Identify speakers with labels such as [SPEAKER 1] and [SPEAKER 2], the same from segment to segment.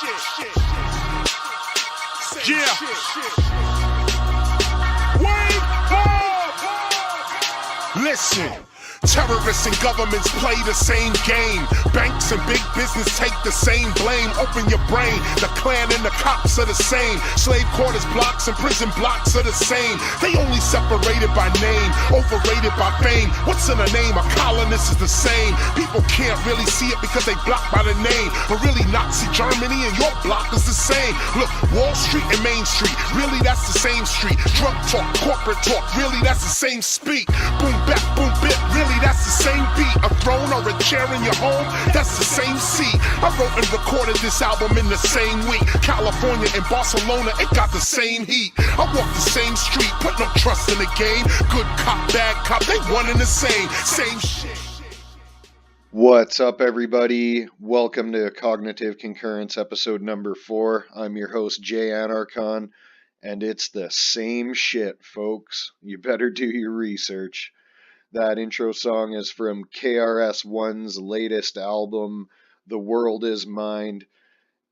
[SPEAKER 1] Yeah. Wait, listen. Terrorists and governments play the same game. Banks and big business take the same blame. Open your brain, the Klan and the cops are the same. Slave quarters blocks and prison blocks are the same. They only separated by name, overrated by fame. What's in a name? A colonist is the same. People can't really see it because they blocked by the name. But really Nazi Germany and your block is the same. Look, Wall Street and Main Street, really that's the same street. Drug talk, corporate talk, really that's the same speak. Boom bap, boom bip, really that's the same beat. A throne or a chair in your home, that's the same seat. I wrote and recorded this album in the same week. California and Barcelona, it got the same heat. I walk the same street, put no trust in the game. Good cop, bad cop, they one and the same shit.
[SPEAKER 2] What's up, everybody? Welcome to Cognitive Concurrence episode number 4. I'm your host, Jay Anarchon, and it's the same shit, folks. You better do your research. That intro song is from KRS-One's latest album, The World Is Mind.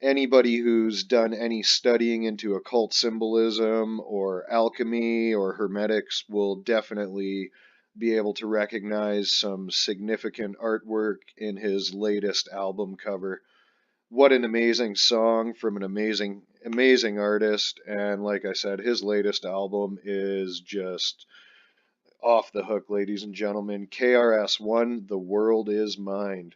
[SPEAKER 2] Anybody who's done any studying into occult symbolism or alchemy or hermetics will definitely be able to recognize some significant artwork in his latest album cover. What an amazing song from an amazing artist, and like I said, his latest album is just off the hook, ladies and gentlemen. KRS-One, The World Is Mind.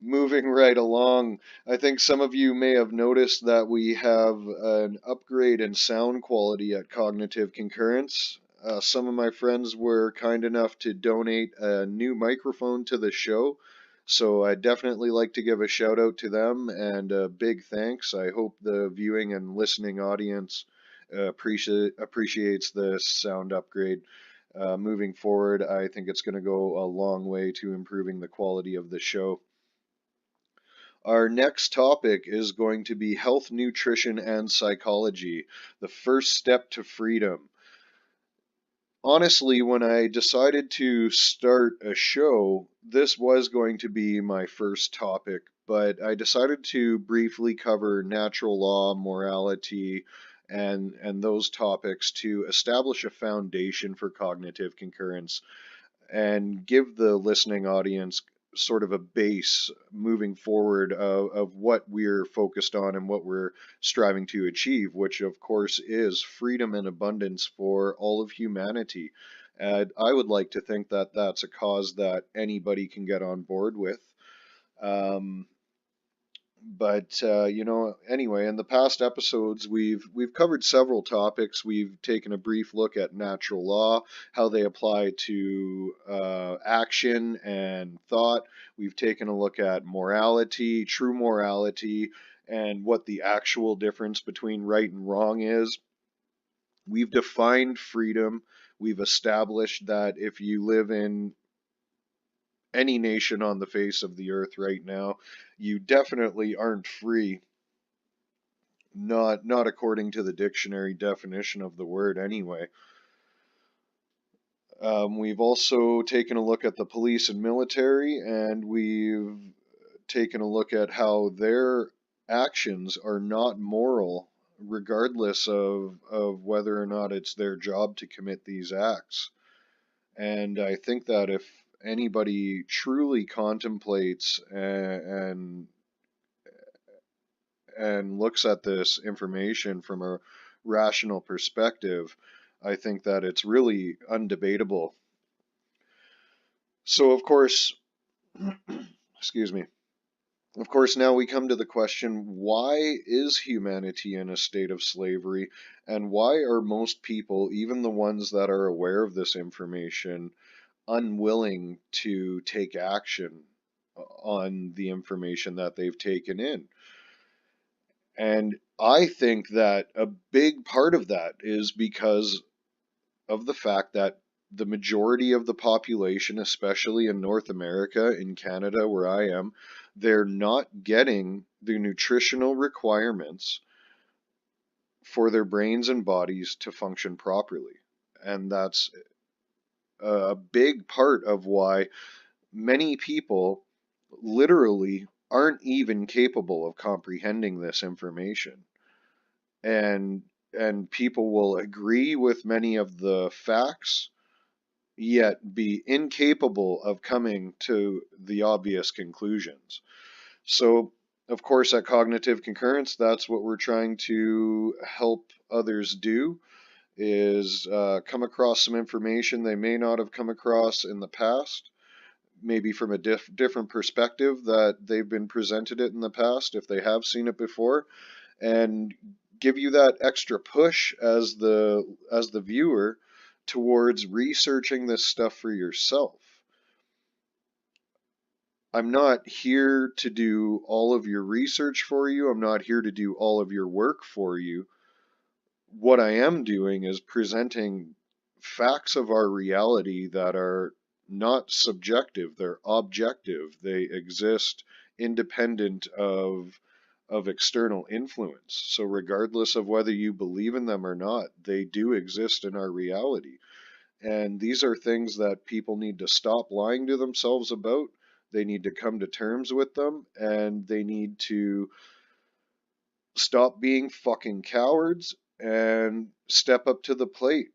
[SPEAKER 2] Moving right along, I think some of you may have noticed that we have an upgrade in sound quality at Cognitive Concurrence. Some of my friends were kind enough to donate a new microphone to the show, so I'd definitely like to give a shout out to them and a big thanks. I hope the viewing and listening audience appreciates this sound upgrade. Moving forward, I think it's going to go a long way to improving the quality of the show. Our next topic is going to be health, nutrition, and psychology, the first step to freedom. Honestly, when I decided to start a show, this was going to be my first topic, but I decided to briefly cover natural law, morality, and those topics to establish a foundation for cognitive concurrence and give the listening audience sort of a base moving forward of what we're focused on and what we're striving to achieve, which of course is freedom and abundance for all of humanity. And I would like to think that that's a cause that anybody can get on board with. Anyway, in the past episodes, we've covered several topics. We've taken a brief look at natural law, how they apply to action and thought. We've taken a look at morality, true morality, and what the actual difference between right and wrong is. We've defined freedom. We've established that if you live in any nation on the face of the earth right now, you definitely aren't free. Not according to the dictionary definition of the word anyway. We've also taken a look at the police and military, and we've taken a look at how their actions are not moral, regardless of whether or not it's their job to commit these acts. And I think that if anybody truly contemplates and looks at this information from a rational perspective, I think that it's really undebatable. So of course, excuse me. Of course, now we come to the question, why is humanity in a state of slavery, and why are most people, even the ones that are aware of this information, unwilling to take action on the information that they've taken in? And I think that a big part of that is because of the fact that the majority of the population, especially in North America, in Canada where I am, they're not getting the nutritional requirements for their brains and bodies to function properly. And that's a big part of why many people literally aren't even capable of comprehending this information. And people will agree with many of the facts, yet be incapable of coming to the obvious conclusions. So, of course, at Cognitive Concurrence, that's what we're trying to help others do, is come across some information they may not have come across in the past, maybe from a different perspective that they've been presented it in the past if they have seen it before, and give you that extra push as the viewer towards researching this stuff for yourself. I'm not here to do all of your research for you. I'm not here to do all of your work for you. What I am doing is presenting facts of our reality that are not subjective, they're objective. They exist independent of external influence. So regardless of whether you believe in them or not, they do exist in our reality. And these are things that people need to stop lying to themselves about. They need to come to terms with them, and they need to stop being fucking cowards and step up to the plate.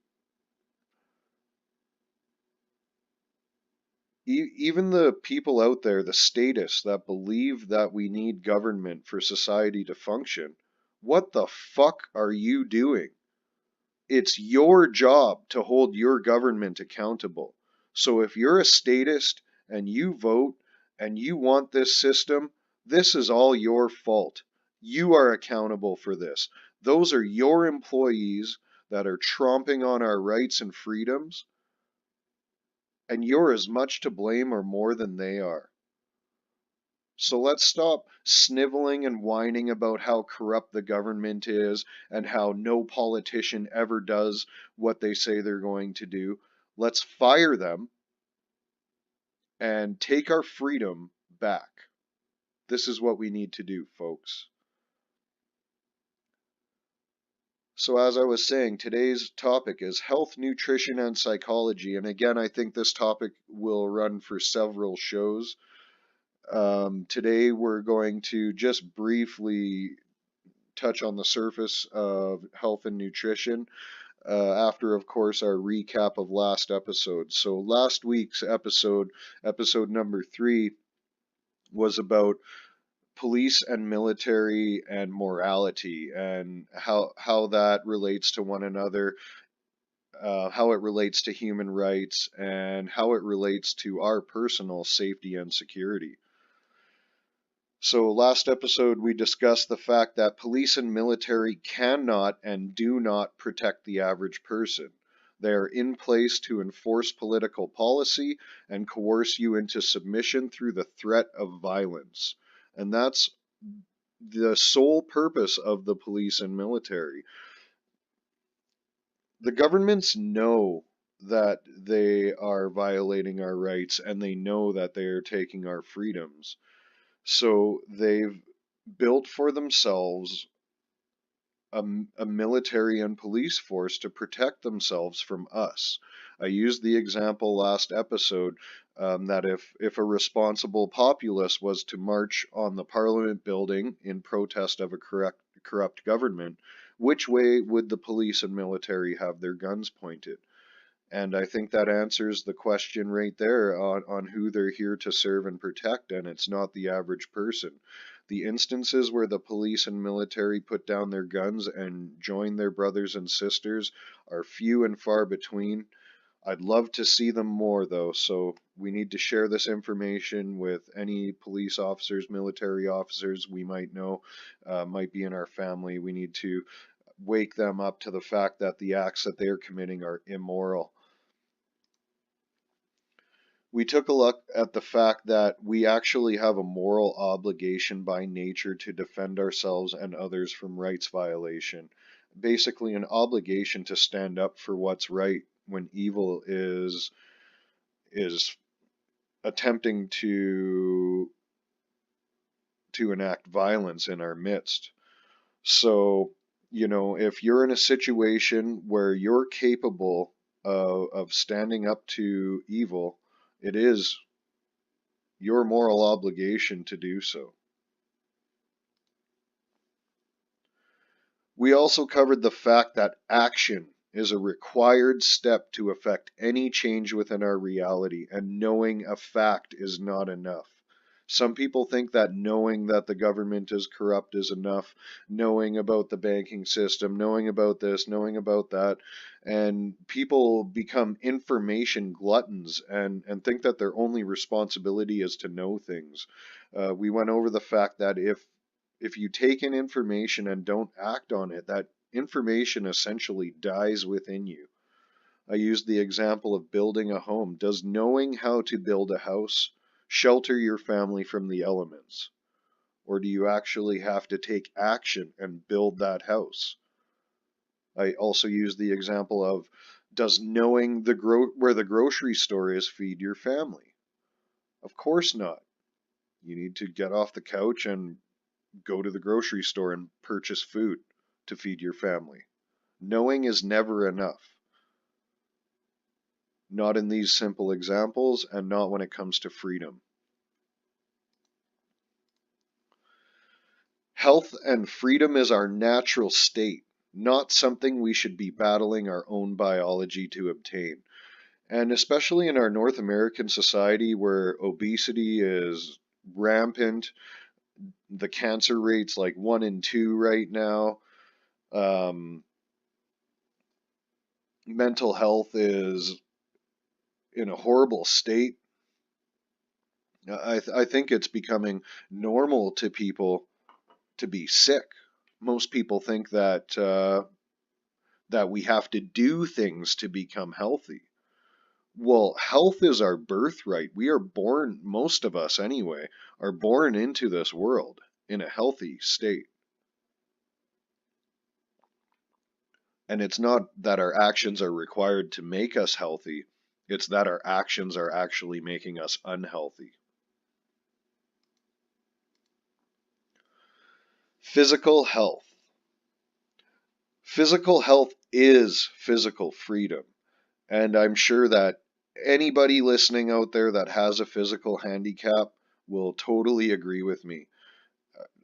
[SPEAKER 2] Even the people out there, the statists that believe that we need government for society to function, what the fuck are you doing? It's your job to hold your government accountable. So if you're a statist and you vote and you want this system, this is all your fault. You are accountable for this. Those are your employees that are tromping on our rights and freedoms, and you're as much to blame or more than they are. So let's stop sniveling and whining about how corrupt the government is and how no politician ever does what they say they're going to do. Let's fire them and take our freedom back. This is what we need to do, folks. So as I was saying, today's topic is health, nutrition, and psychology. And again, I think this topic will run for several shows. Today we're going to just briefly touch on the surface of health and nutrition after, of course, our recap of last episode. So last week's episode number 3, was about police and military and morality and how that relates to one another, how it relates to human rights, and how it relates to our personal safety and security. So last episode we discussed the fact that police and military cannot and do not protect the average person. They are in place to enforce political policy and coerce you into submission through the threat of violence. And that's the sole purpose of the police and military. The governments know that they are violating our rights, and they know that they are taking our freedoms. So they've built for themselves a military and police force to protect themselves from us. I used the example last episode that if a responsible populace was to march on the Parliament building in protest of a corrupt government, which way would the police and military have their guns pointed? And I think that answers the question right there on who they're here to serve and protect, and it's not the average person. The instances where the police and military put down their guns and join their brothers and sisters are few and far between. I'd love to see them more, though, so we need to share this information with any police officers, military officers we might know, might be in our family. We need to wake them up to the fact that the acts that they're committing are immoral. We took a look at the fact that we actually have a moral obligation by nature to defend ourselves and others from rights violation. Basically, an obligation to stand up for what's right when evil is attempting to enact violence in our midst. So, if you're in a situation where you're capable of standing up to evil, it is your moral obligation to do so. We also covered the fact that action is a required step to affect any change within our reality, and knowing a fact is not enough. Some people think that knowing that the government is corrupt is enough, knowing about the banking system, knowing about this, knowing about that, and people become information gluttons and think that their only responsibility is to know things. We went over the fact that if you take in information and don't act on it, that information essentially dies within you. I used the example of building a home. Does knowing how to build a house shelter your family from the elements? Or do you actually have to take action and build that house? I also used the example of, does knowing where the grocery store is feed your family? Of course not. You need to get off the couch and go to the grocery store and purchase food to feed your family. Knowing is never enough. Not in these simple examples, and not when it comes to freedom. Health and freedom is our natural state, not something we should be battling our own biology to obtain. And especially in our North American society where obesity is rampant, the cancer rate's like 1 in 2 right now. Mental health is in a horrible state. I think it's becoming normal to people to be sick. Most people think that we have to do things to become healthy. Well, health is our birthright. We are born, most of us anyway, are born into this world in a healthy state. And it's not that our actions are required to make us healthy, it's that our actions are actually making us unhealthy. Physical health. Physical health is physical freedom. And I'm sure that anybody listening out there that has a physical handicap will totally agree with me.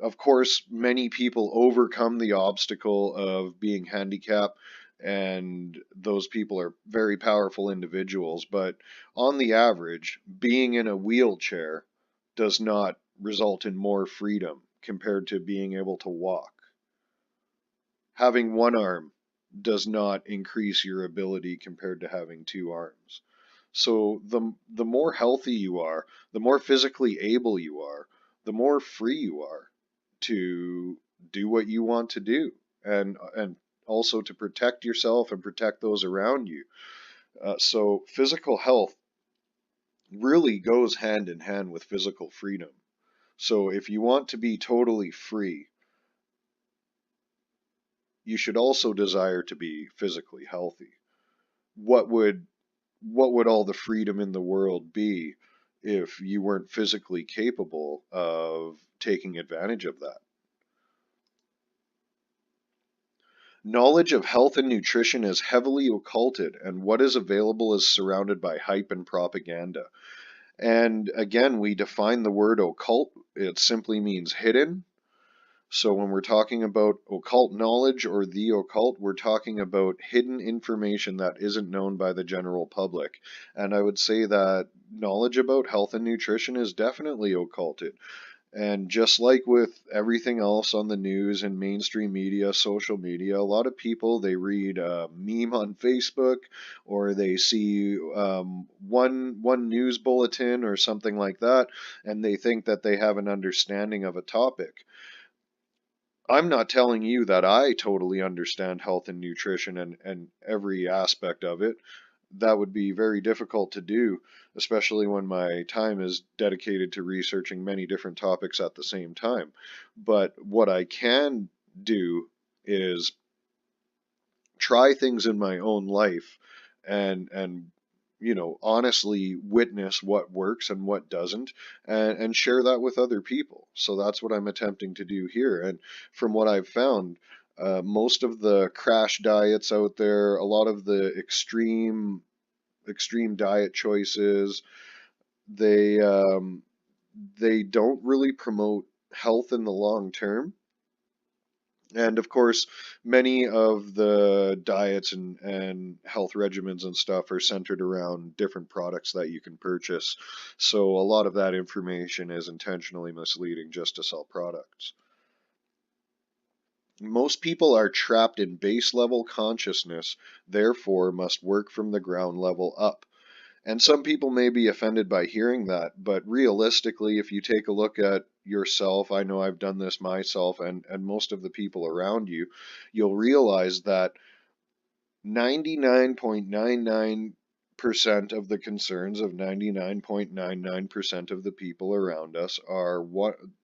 [SPEAKER 2] Of course, many people overcome the obstacle of being handicapped, and those people are very powerful individuals. But on the average, being in a wheelchair does not result in more freedom compared to being able to walk. Having one arm does not increase your ability compared to having two arms. So the more healthy you are, the more physically able you are, the more free you are to do what you want to do, and also to protect yourself and protect those around you. So physical health really goes hand in hand with physical freedom. So if you want to be totally free, you should also desire to be physically healthy. What would all the freedom in the world be if you weren't physically capable of taking advantage of that? Knowledge of health and nutrition is heavily occulted, and what is available is surrounded by hype and propaganda. And again, we define the word occult. It simply means hidden. So when we're talking about occult knowledge or the occult, we're talking about hidden information that isn't known by the general public. And I would say that knowledge about health and nutrition is definitely occulted. And just like with everything else on the news and mainstream media, social media, a lot of people, they read a meme on Facebook, or they see one news bulletin or something like that, and they think that they have an understanding of a topic. I'm not telling you that I totally understand health and nutrition and every aspect of it. That would be very difficult to do, especially when my time is dedicated to researching many different topics at the same time. But what I can do is try things in my own life and honestly witness what works and what doesn't, and share that with other people. So that's what I'm attempting to do here. And from what I've found, most of the crash diets out there, a lot of the extreme diet choices, they they don't really promote health in the long term. And of course, many of the diets and health regimens and stuff are centered around different products that you can purchase. So a lot of that information is intentionally misleading just to sell products. Most people are trapped in base level consciousness, therefore must work from the ground level up. And some people may be offended by hearing that, but realistically, if you take a look at yourself, I know I've done this myself and most of the people around you, you'll realize that 99.99% of the concerns of 99.99% of the people around us are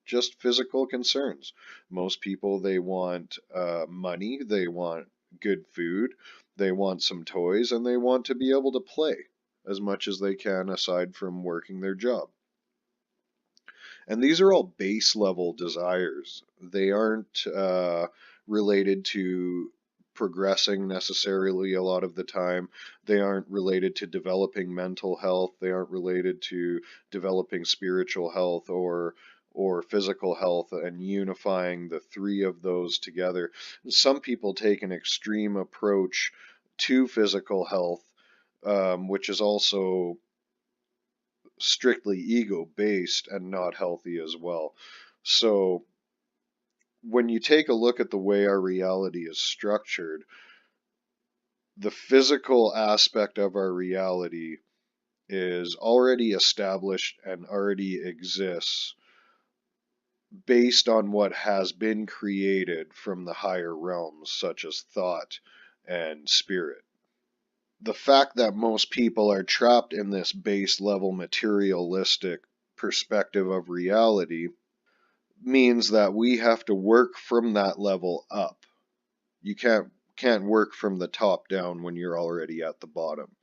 [SPEAKER 2] just physical concerns. Most people, they want money, they want good food, they want some toys, and they want to be able to play as much as they can aside from working their job. And these are all base level desires. They aren't related to progressing necessarily a lot of the time. They aren't related to developing mental health. They aren't related to developing spiritual health or physical health and unifying the three of those together. Some people take an extreme approach to physical health, which is also strictly ego based and not healthy as well. So when you take a look at the way our reality is structured, the physical aspect of our reality is already established and already exists based on what has been created from the higher realms, such as thought and spirit. The fact that most people are trapped in this base level materialistic perspective of reality means that we have to work from that level up. You can't work from the top down when you're already at the bottom.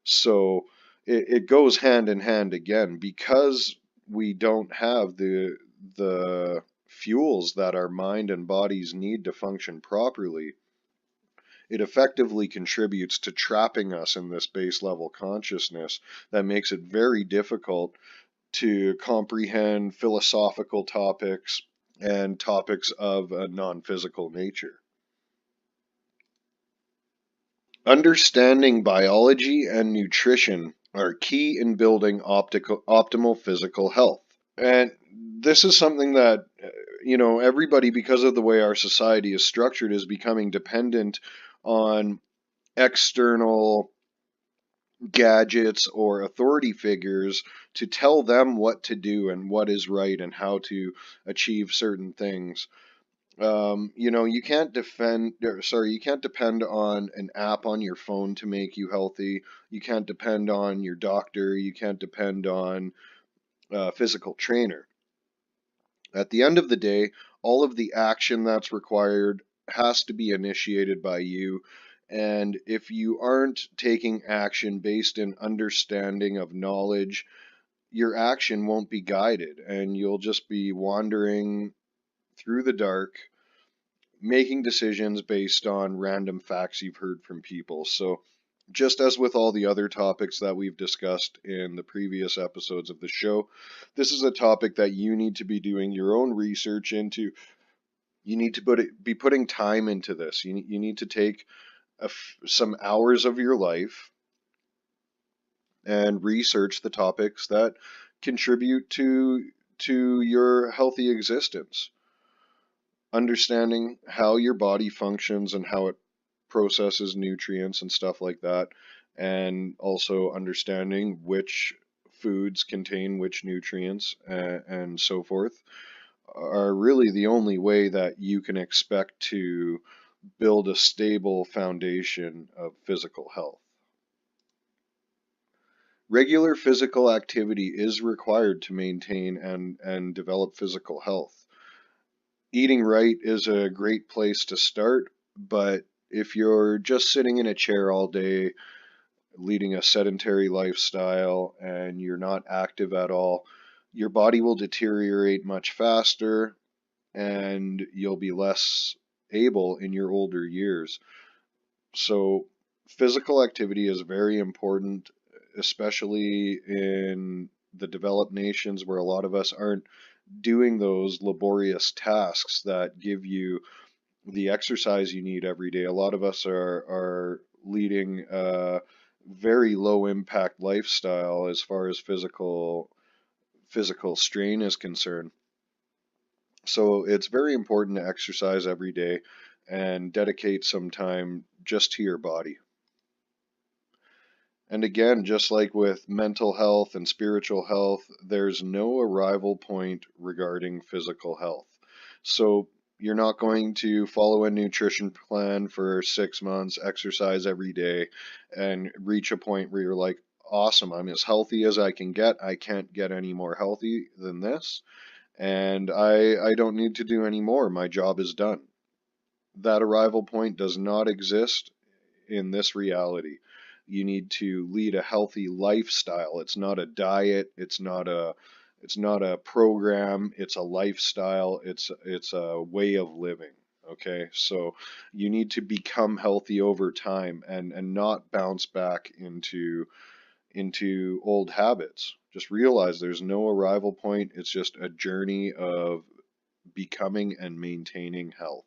[SPEAKER 2] So it goes hand in hand again because we don't have the fuels that our mind and bodies need to function properly. It effectively contributes to trapping us in this base level consciousness that makes it very difficult to comprehend philosophical topics and topics of a non-physical nature. Understanding biology and nutrition are key in building optimal physical health. And this is something that, everybody, because of the way our society is structured, is becoming dependent on external gadgets or authority figures to tell them what to do and what is right and how to achieve certain things. You can't depend on an app on your phone to make you healthy. You can't depend on your doctor. You can't depend on a physical trainer. At the end of the day, all of the action that's required has to be initiated by you. And if you aren't taking action based in understanding of knowledge, your action won't be guided and you'll just be wandering through the dark, making decisions based on random facts you've heard from people. So, just as with all the other topics that we've discussed in the previous episodes of the show, this is a topic that you need to be doing your own research into. You need to be putting time into this. You need to take some hours of your life and research the topics that contribute to your healthy existence. Understanding how your body functions and how it processes nutrients and stuff like that, and also understanding which foods contain which nutrients and so forth, are really the only way that you can expect to build a stable foundation of physical health. Regular physical activity is required to maintain and develop physical health. Eating right is a great place to start, but if you're just sitting in a chair all day, leading a sedentary lifestyle, and you're not active at all, your body will deteriorate much faster and you'll be less able in your older years. So, physical activity is very important, especially in the developed nations where a lot of us aren't doing those laborious tasks that give you the exercise you need every day. A lot of us are leading a very low impact lifestyle as far as physical strain is concerned. So it's very important to exercise every day and dedicate some time just to your body. And again, just like with mental health and spiritual health, there's no arrival point regarding physical health. So you're not going to follow a nutrition plan for 6 months, exercise every day, and reach a point where you're like, awesome, I'm as healthy as I can get. I can't get any more healthy than this. And I don't need to do any more. My job is done. That arrival point does not exist in this reality. You need to lead a healthy lifestyle. It's not a diet, it's not a program, it's a lifestyle, it's a way of living. Okay? So you need to become healthy over time and not bounce back into old habits. Just realize there's no arrival point. It's just a journey of becoming and maintaining health.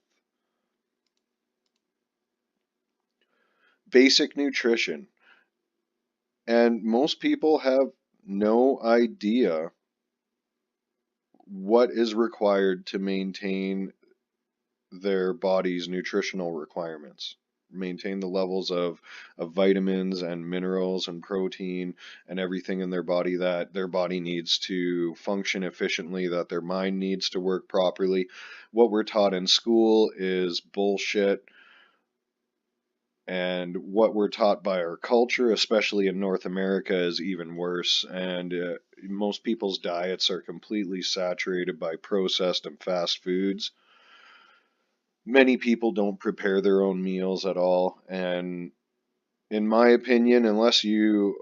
[SPEAKER 2] Basic nutrition. And most people have no idea what is required to maintain their body's nutritional requirements, maintain the levels of vitamins and minerals and protein and everything in their body that their body needs to function efficiently, that their mind needs to work properly. What we're taught in school is bullshit. And what we're taught by our culture, especially in North America, is even worse. And most people's diets are completely saturated by processed and fast foods. Many people don't prepare their own meals at all. And in my opinion, unless you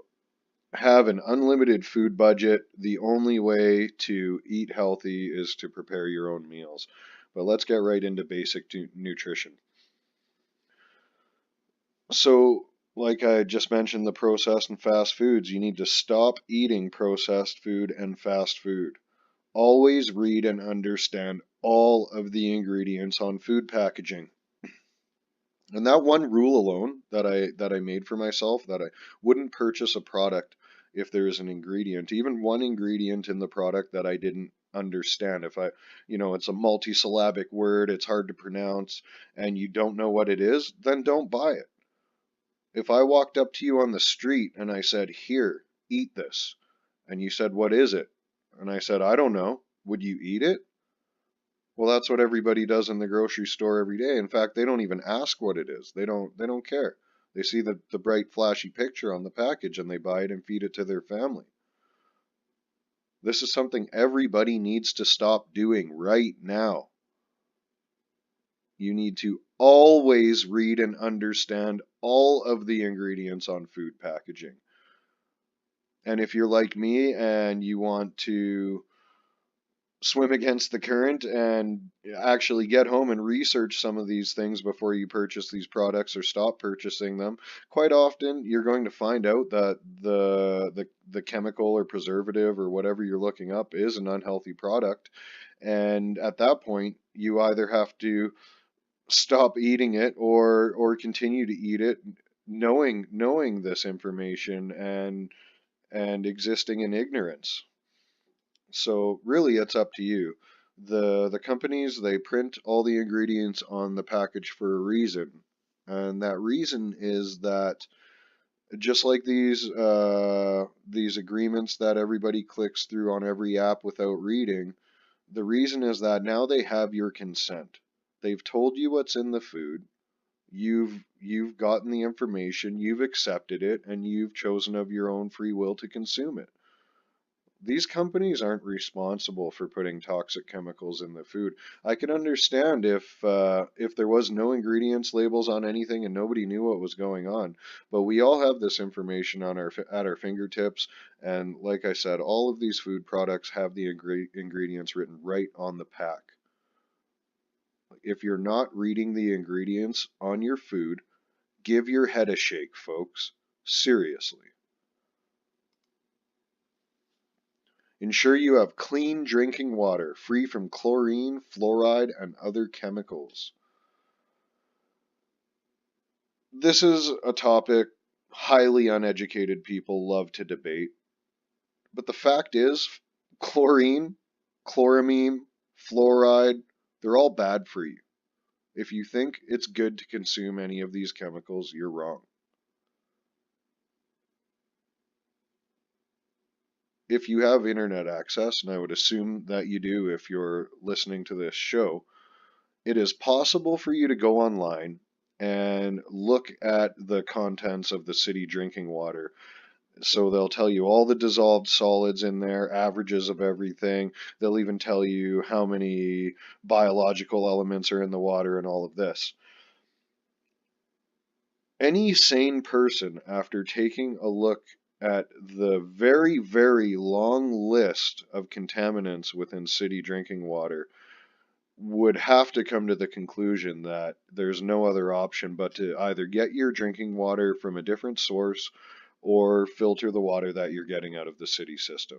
[SPEAKER 2] have an unlimited food budget, the only way to eat healthy is to prepare your own meals. But let's get right into basic nutrition. So, like I just mentioned, the processed and fast foods, you need to stop eating processed food and fast food. Always read and understand all of the ingredients on food packaging. And that one rule alone that I made for myself, that I wouldn't purchase a product if there is an ingredient, even one ingredient in the product that I didn't understand. If it's a multisyllabic word, it's hard to pronounce, and you don't know what it is, then don't buy it. If I walked up to you on the street and I said, "Here, eat this," and you said, "What is it?" and I said, "I don't know," would you eat it? Well, that's what everybody does in the grocery store every day. In fact, they don't even ask what it is. They don't care. They see the bright flashy picture on the package and they buy it and feed it to their family. This is something everybody needs to stop doing right now. You need to always read and understand all of the ingredients on food packaging. And if you're like me and you want to swim against the current and actually get home and research some of these things before you purchase these products or stop purchasing them, quite often you're going to find out that the chemical or preservative or whatever you're looking up is an unhealthy product. And at that point, you either have to stop eating it or continue to eat it, knowing this information and existing in ignorance. So really it's up to you. The companies, they print all the ingredients on the package for a reason. And that reason is that just like these agreements that everybody clicks through on every app without reading, the reason is that now they have your consent. They've told you what's in the food. You've gotten the information, you've accepted it, and you've chosen of your own free will to consume it. These companies aren't responsible for putting toxic chemicals in the food. I can understand if there was no ingredients labels on anything and nobody knew what was going on, but we all have this information at our fingertips. And like I said, all of these food products have the ingredients written right on the pack. If you're not reading the ingredients on your food, give your head a shake, folks. Seriously. Ensure you have clean drinking water, free from chlorine, fluoride, and other chemicals. This is a topic highly uneducated people love to debate, but the fact is, chlorine, chloramine, fluoride, they're all bad for you. If you think it's good to consume any of these chemicals, you're wrong. If you have internet access, and I would assume that you do if you're listening to this show, it is possible for you to go online and look at the contents of the city drinking water. So they'll tell you all the dissolved solids in there, averages of everything. They'll even tell you how many biological elements are in the water and all of this. Any sane person, after taking a look at the very, very long list of contaminants within city drinking water, would have to come to the conclusion that there's no other option but to either get your drinking water from a different source or filter the water that you're getting out of the city system.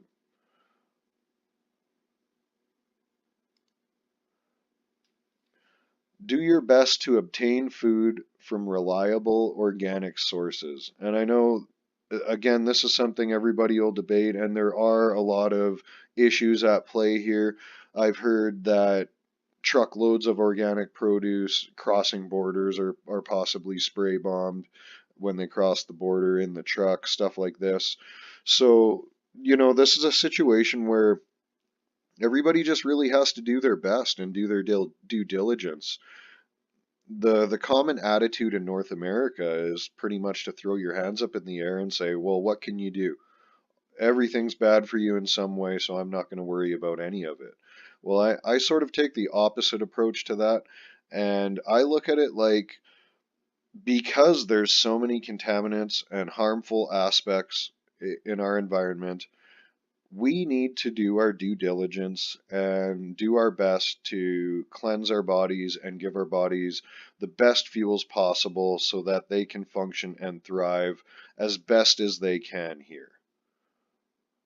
[SPEAKER 2] Do your best to obtain food from reliable organic sources. And I know, again, this is something everybody will debate, and there are a lot of issues at play here. I've heard that truckloads of organic produce crossing borders are possibly spray bombed when they cross the border in the truck, stuff like this. So, this is a situation where everybody just really has to do their best and do their due diligence. The common attitude in North America is pretty much to throw your hands up in the air and say, well, what can you do? Everything's bad for you in some way, so I'm not going to worry about any of it. Well, I sort of take the opposite approach to that, and I look at it like, because there's so many contaminants and harmful aspects in our environment, we need to do our due diligence and do our best to cleanse our bodies and give our bodies the best fuels possible so that they can function and thrive as best as they can here.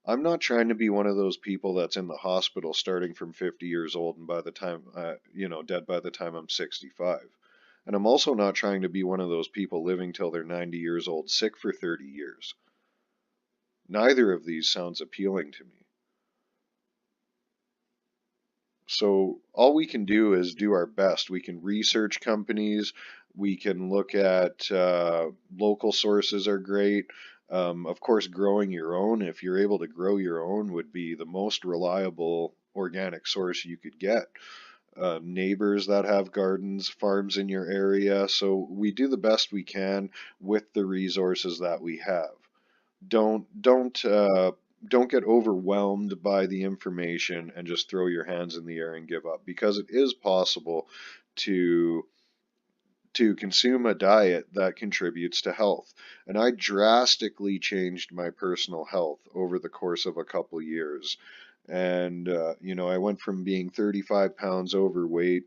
[SPEAKER 2] I'm not trying to be one of those people that's in the hospital starting from 50 years old and by the time, dead by the time I'm 65. And I'm also not trying to be one of those people living till they're 90 years old, sick for 30 years. Neither of these sounds appealing to me. So all we can do is do our best. We can research companies. We can look at local sources are great. Of course, growing your own, if you're able to grow your own, would be the most reliable organic source you could get. Neighbors that have gardens, farms in your area. So we do the best we can with the resources that we have. Don't get overwhelmed by the information and just throw your hands in the air and give up, because it is possible to consume a diet that contributes to health. And I drastically changed my personal health over the course of a couple years. And I went from being 35 pounds overweight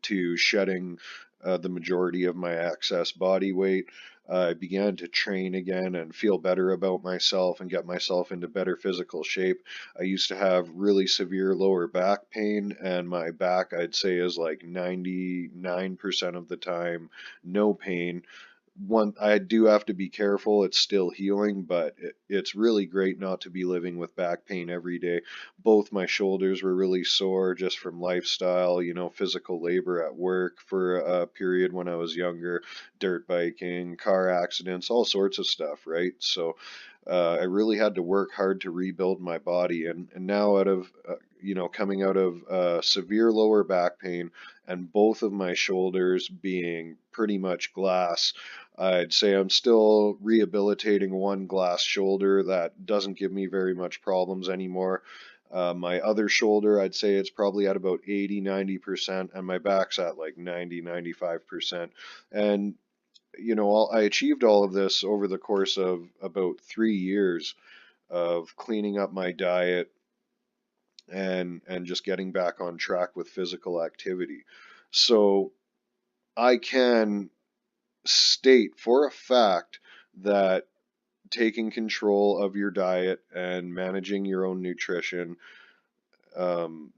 [SPEAKER 2] to shedding the majority of my excess body weight. I began to train again and feel better about myself and get myself into better physical shape. I used to have really severe lower back pain, and my back, I'd say, is like 99% of the time no pain. I do have to be careful. It's still healing, but it's really great not to be living with back pain every day. Both my shoulders were really sore just from lifestyle, physical labor at work for a period when I was younger, dirt biking, car accidents, all sorts of stuff, right? So I really had to work hard to rebuild my body, and now coming out of severe lower back pain and both of my shoulders being pretty much glass, I'd say I'm still rehabilitating one glass shoulder that doesn't give me very much problems anymore. My other shoulder, I'd say it's probably at about 80-90%, and my back's at like 90-95%. And I achieved all of this over the course of about 3 years of cleaning up my diet and just getting back on track with physical activity. So I can state for a fact that taking control of your diet and managing your own nutrition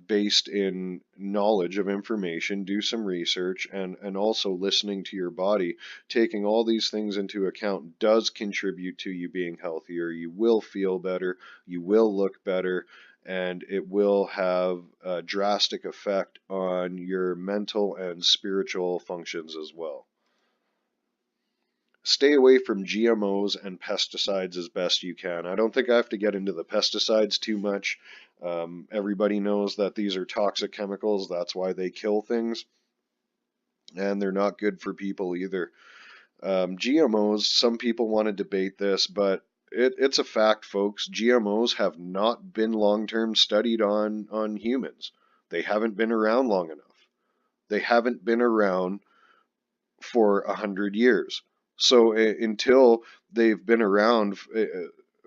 [SPEAKER 2] based in knowledge of information, do some research, and also listening to your body, taking all these things into account does contribute to you being healthier. You will feel better, you will look better, and it will have a drastic effect on your mental and spiritual functions as well. Stay away from GMOs and pesticides as best you can. I don't think I have to get into the pesticides too much. Everybody knows that these are toxic chemicals. That's why they kill things. And they're not good for people either. GMOs, some people want to debate this, but it's a fact, folks. GMOs have not been long-term studied on humans. They haven't been around long enough. They haven't been around for 100 years. So until they've been around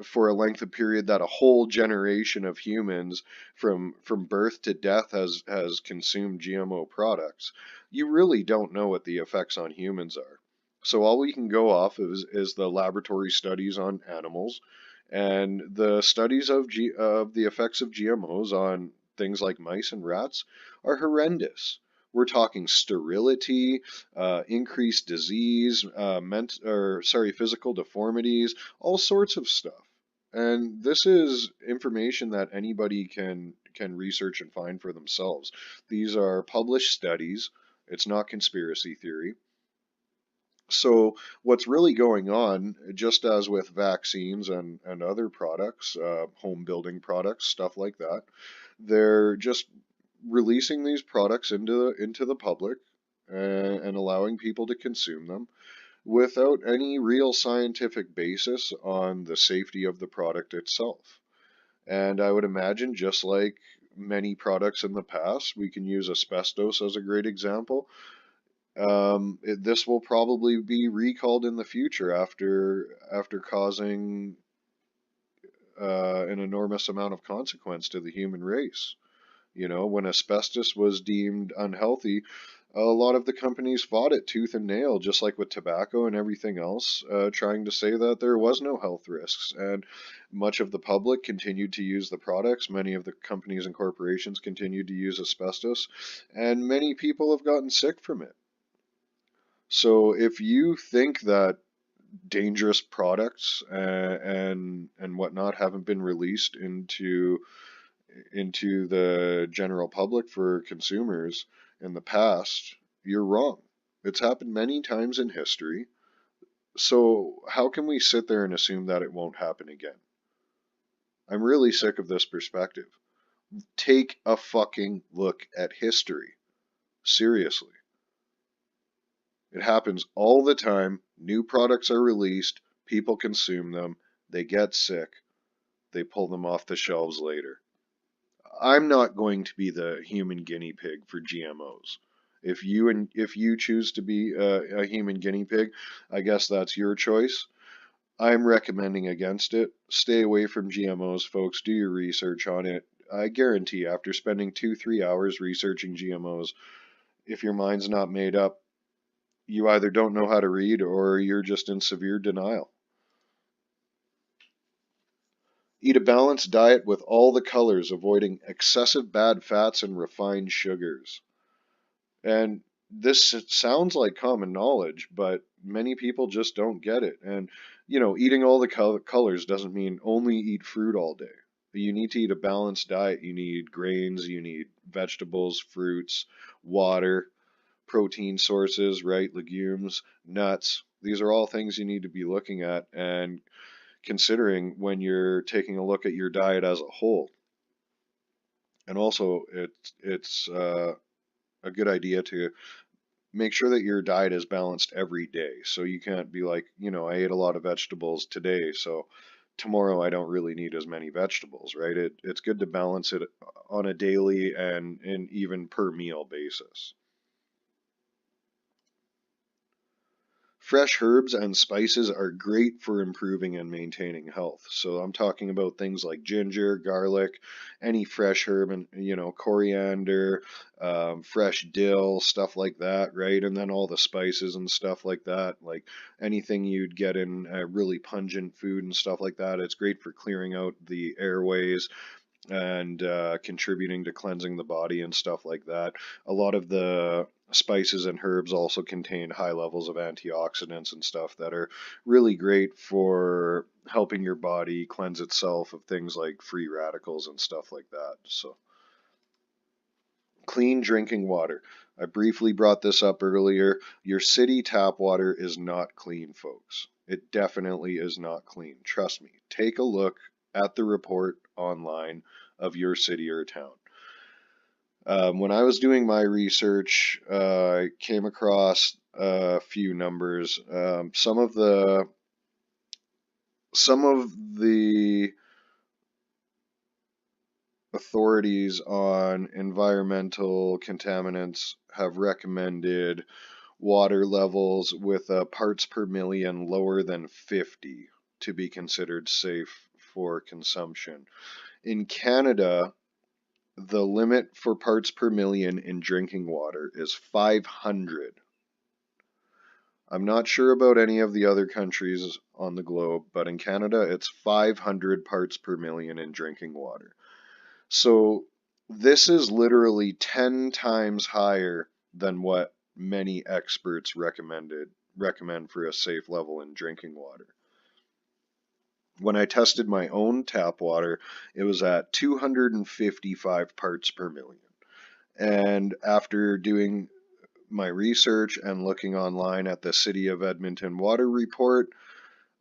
[SPEAKER 2] for a length of period that a whole generation of humans from birth to death has consumed GMO products, you really don't know what the effects on humans are. So all we can go off is the laboratory studies on animals and the studies of the effects of GMOs on things like mice and rats are horrendous. We're talking sterility, increased disease, physical deformities, all sorts of stuff. And this is information that anybody can research and find for themselves. These are published studies. It's not conspiracy theory. So what's really going on, just as with vaccines and other products, home building products, stuff like that, they're just releasing these products into the public and allowing people to consume them without any real scientific basis on the safety of the product itself. And I would imagine, just like many products in the past, we can use asbestos as a great example. This will probably be recalled in the future after causing an enormous amount of consequence to the human race. You know, when asbestos was deemed unhealthy, a lot of the companies fought it tooth and nail, just like with tobacco and everything else, trying to say that there was no health risks. And much of the public continued to use the products. Many of the companies and corporations continued to use asbestos, and many people have gotten sick from it. So if you think that dangerous products and whatnot haven't been released into the general public for consumers in the past, you're wrong. It's happened many times in history. So how can we sit there and assume that it won't happen again? I'm really sick of this perspective. Take a fucking look at history. Seriously. It happens all the time. New products are released, people consume them, they get sick, they pull them off the shelves later. I'm not going to be the human guinea pig for GMOs. If you choose to be a human guinea pig, I guess that's your choice. I'm recommending against it. Stay away from GMOs, folks. Do your research on it. I guarantee after spending 2-3 hours researching GMOs, if your mind's not made up, you either don't know how to read or you're just in severe denial. Eat a balanced diet with all the colors, avoiding excessive bad fats and refined sugars. And this sounds like common knowledge, but many people just don't get it. And, you know, eating all the colors doesn't mean only eat fruit all day. You need to eat a balanced diet. You need grains, you need vegetables, fruits, water, protein sources, right? Legumes, nuts. These are all things you need to be looking at and considering when you're taking a look at your diet as a whole. And also, it's a good idea to make sure that your diet is balanced every day. So you can't be like, you know, I ate a lot of vegetables today, so tomorrow I don't really need as many vegetables, right? It's good to balance it on a daily and even per meal basis. Fresh herbs and spices are great for improving and maintaining health. So I'm talking about things like ginger, garlic, any fresh herb, and you know, coriander, fresh dill, stuff like that, right? And then all the spices and stuff like that, like anything you'd get in really pungent food and stuff like that. It's great for clearing out the airways. and contributing to cleansing the body and stuff like that. A lot of the spices and herbs also contain high levels of antioxidants and stuff that are really great for helping your body cleanse itself of things like free radicals and stuff like that. So, clean drinking water. I briefly brought this up earlier. Your city tap water is not clean, folks. It definitely is not clean. Trust me. Take a look at the report online of your city or town. When I was doing my research, I came across a few numbers. Some of the authorities on environmental contaminants have recommended water levels with parts per million lower than 50 to be considered safe for consumption. In Canada, the limit for parts per million in drinking water is 500. I'm not sure about any of the other countries on the globe, but in Canada, it's 500 parts per million in drinking water. So this is literally 10 times higher than what many experts recommend for a safe level in drinking water. When I tested my own tap water, it was at 255 parts per million. And after doing my research and looking online at the City of Edmonton Water Report,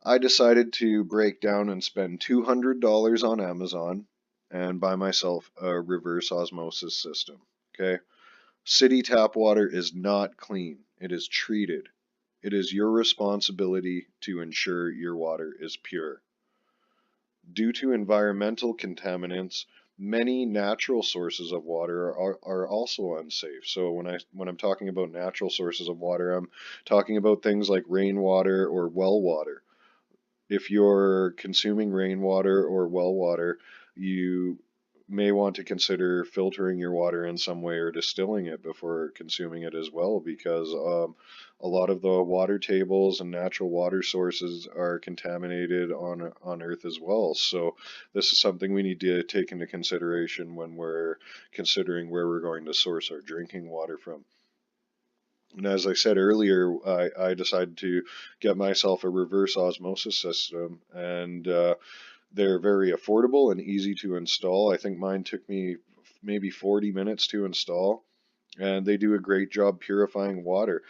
[SPEAKER 2] I decided to break down and spend $200 on Amazon and buy myself a reverse osmosis system. Okay? City tap water is not clean. It is treated. It is your responsibility to ensure your water is pure. Due to environmental contaminants, many natural sources of water are also unsafe. So when I'm talking about natural sources of water, I'm talking about things like rainwater or well water. If you're consuming rainwater or well water, you may want to consider filtering your water in some way or distilling it before consuming it as well, because a lot of the water tables and natural water sources are contaminated on Earth as well. So this is something we need to take into consideration when we're considering where we're going to source our drinking water from. And as I said earlier, I decided to get myself a reverse osmosis system, and they're very affordable and easy to install. I think mine took me maybe 40 minutes to install, and they do a great job purifying water.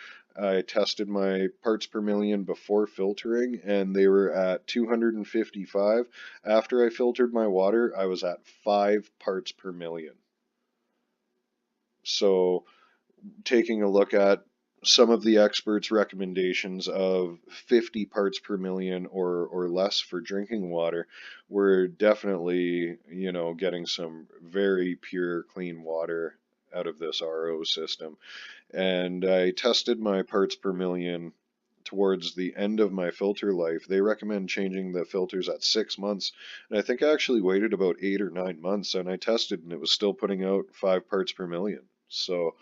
[SPEAKER 2] I tested my parts per million before filtering, and they were at 255. After I filtered my water, I was at 5 parts per million. So, taking a look at some of the experts' recommendations of 50 parts per million or less for drinking water, we're definitely, getting some very pure, clean water out of this RO system. And I tested my parts per million towards the end of my filter life. They recommend changing the filters at 6 months. And I think I actually waited about 8 or 9 months, and I tested and it was still putting out 5 parts per million. So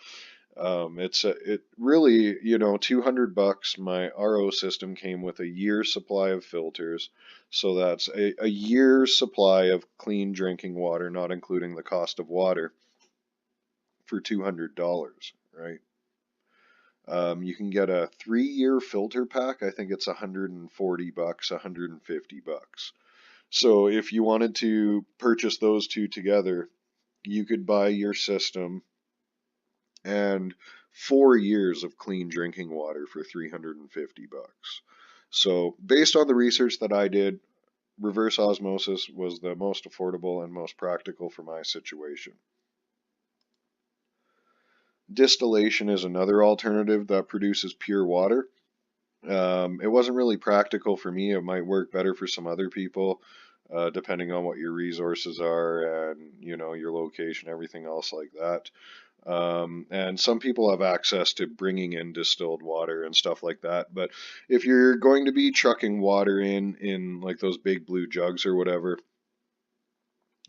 [SPEAKER 2] it really, $200. My RO system came with a year's supply of filters, so that's a year's supply of clean drinking water, not including the cost of water, for $200, right? You can get a 3-year filter pack. I think it's $140, $150. So if you wanted to purchase those two together, you could buy your system and 4 years of clean drinking water for $350. So, based on the research that I did, reverse osmosis was the most affordable and most practical for my situation. Distillation is another alternative that produces pure water. It wasn't really practical for me. It might work better for some other people, depending on what your resources are and your location, everything else like that. And some people have access to bringing in distilled water and stuff like that. But if you're going to be trucking water in like those big blue jugs or whatever,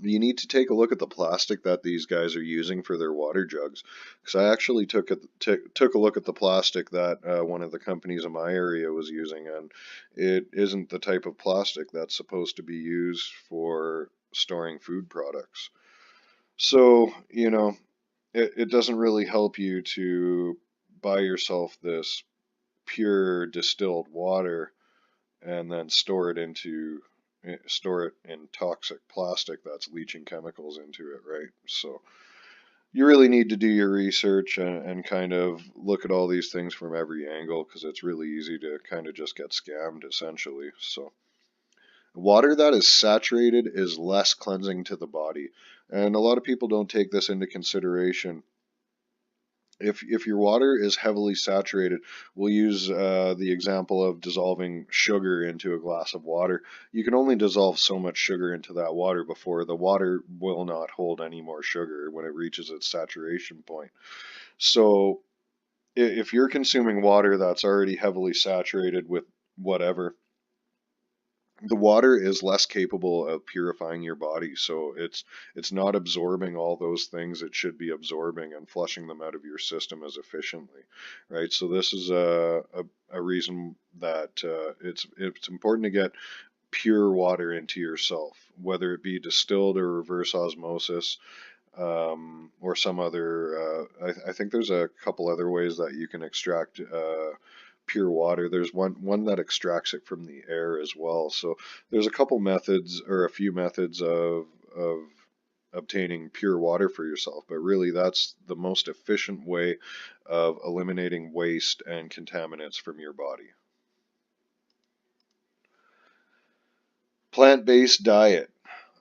[SPEAKER 2] you need to take a look at the plastic that these guys are using for their water jugs. Because I actually took a look at the plastic that one of the companies in my area was using, and it isn't the type of plastic that's supposed to be used for storing food products. So, it doesn't really help you to buy yourself this pure distilled water and then store it in toxic plastic that's leaching chemicals into it, right? So you really need to do your research and kind of look at all these things from every angle, because it's really easy to kind of just get scammed essentially. So water that is saturated is less cleansing to the body, and a lot of people don't take this into consideration. If your water is heavily saturated, we'll use the example of dissolving sugar into a glass of water. You can only dissolve so much sugar into that water before the water will not hold any more sugar when it reaches its saturation point. So if you're consuming water that's already heavily saturated with whatever, the water is less capable of purifying your body, so it's not absorbing all those things it should be absorbing and flushing them out of your system as efficiently, right? So this is a reason that it's important to get pure water into yourself, whether it be distilled or reverse osmosis, or some other. I think there's a couple other ways that you can extract pure water. There's one that extracts it from the air as well. So there's a couple methods, or a few methods of obtaining pure water for yourself, but really that's the most efficient way of eliminating waste and contaminants from your body. Plant-based diet.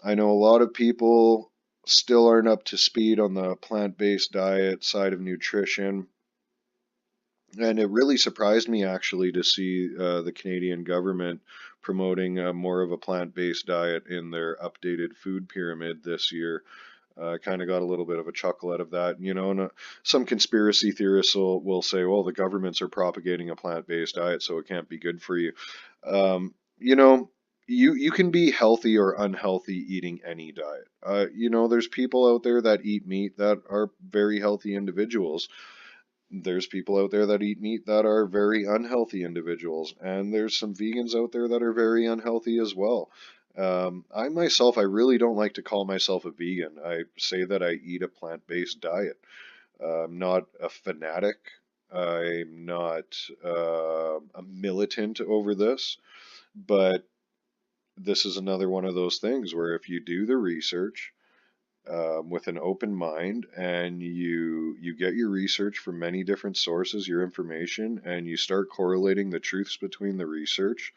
[SPEAKER 2] I know a lot of people still aren't up to speed on the plant-based diet side of nutrition. And it really surprised me actually to see the Canadian government promoting more of a plant-based diet in their updated food pyramid this year. Kind of got a little bit of a chuckle out of that. And some conspiracy theorists will say, well, the governments are propagating a plant-based diet, so it can't be good for you. Um, you know, you can be healthy or unhealthy eating any diet. There's people out there that eat meat that are very healthy individuals. There's people out there that eat meat that are very unhealthy individuals, and there's some vegans out there that are very unhealthy as well. I myself, I really don't like to call myself a vegan. I say that I eat a plant-based diet. I'm not a fanatic. I'm not a militant over this, but this is another one of those things where if you do the research, with an open mind, and you get your research from many different sources, your information, and you start correlating the truths between the research,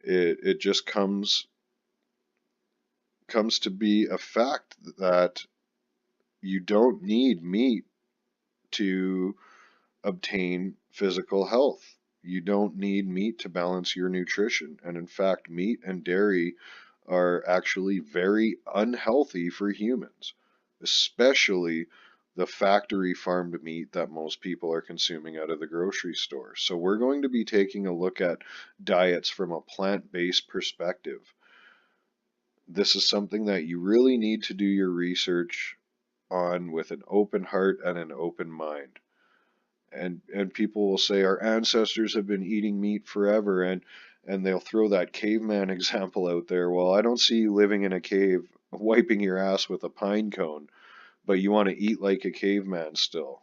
[SPEAKER 2] it just comes to be a fact that you don't need meat to obtain physical health. You don't need meat to balance your nutrition. And in fact, meat and dairy are actually very unhealthy for humans, especially the factory farmed meat that most people are consuming out of the grocery store. So we're going to be taking a look at diets from a plant-based perspective. This is something that you really need to do your research on with an open heart and an open mind. And people will say our ancestors have been eating meat forever, and they'll throw that caveman example out there. Well, I don't see you living in a cave wiping your ass with a pine cone, but you want to eat like a caveman still.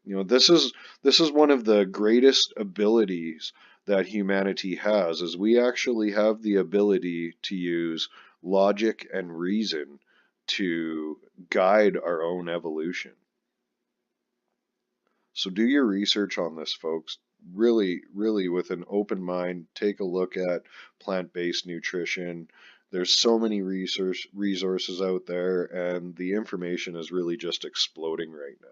[SPEAKER 2] This is one of the greatest abilities that humanity has, is we actually have the ability to use logic and reason to guide our own evolution. So do your research on this, folks. Really, really, with an open mind, take a look at plant-based nutrition. There's so many resources out there, and the information is really just exploding right now.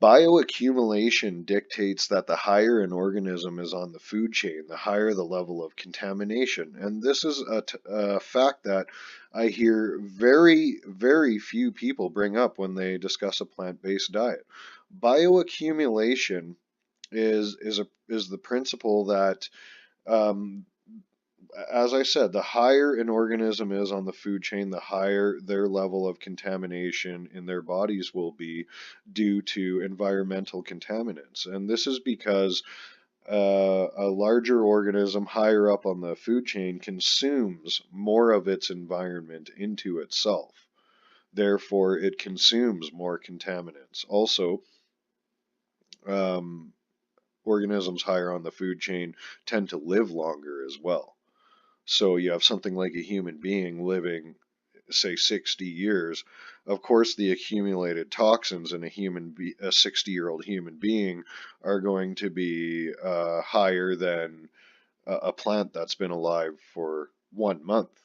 [SPEAKER 2] Bioaccumulation dictates that the higher an organism is on the food chain, the higher the level of contamination. And this is a fact that I hear very, very few people bring up when they discuss a plant-based diet. Bioaccumulation is the principle that, as I said, the higher an organism is on the food chain, the higher their level of contamination in their bodies will be due to environmental contaminants. And this is because a larger organism higher up on the food chain consumes more of its environment into itself. Therefore, it consumes more contaminants. Also, organisms higher on the food chain tend to live longer as well. So you have something like a human being living, say, 60 years. Of course, the accumulated toxins in a 60-year-old human being are going to be higher than a plant that's been alive for 1 month,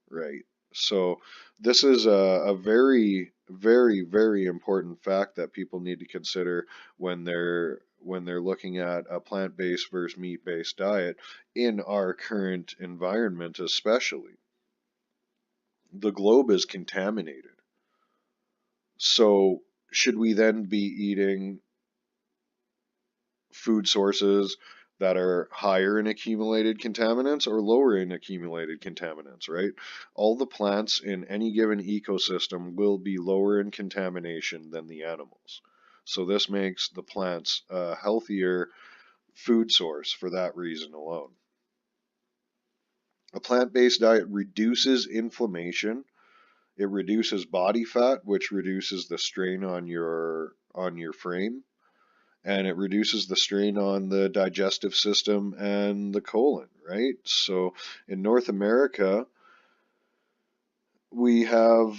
[SPEAKER 2] right? So this is a very, very, very important fact that people need to consider when they're looking at a plant-based versus meat-based diet in our current environment, especially. The globe is contaminated. So should we then be eating food sources that are higher in accumulated contaminants or lower in accumulated contaminants, right? All the plants in any given ecosystem will be lower in contamination than the animals. So this makes the plants a healthier food source for that reason alone. A plant-based diet reduces inflammation. It reduces body fat, which reduces the strain on your frame, and it reduces the strain on the digestive system and the colon, right? So in North America, we have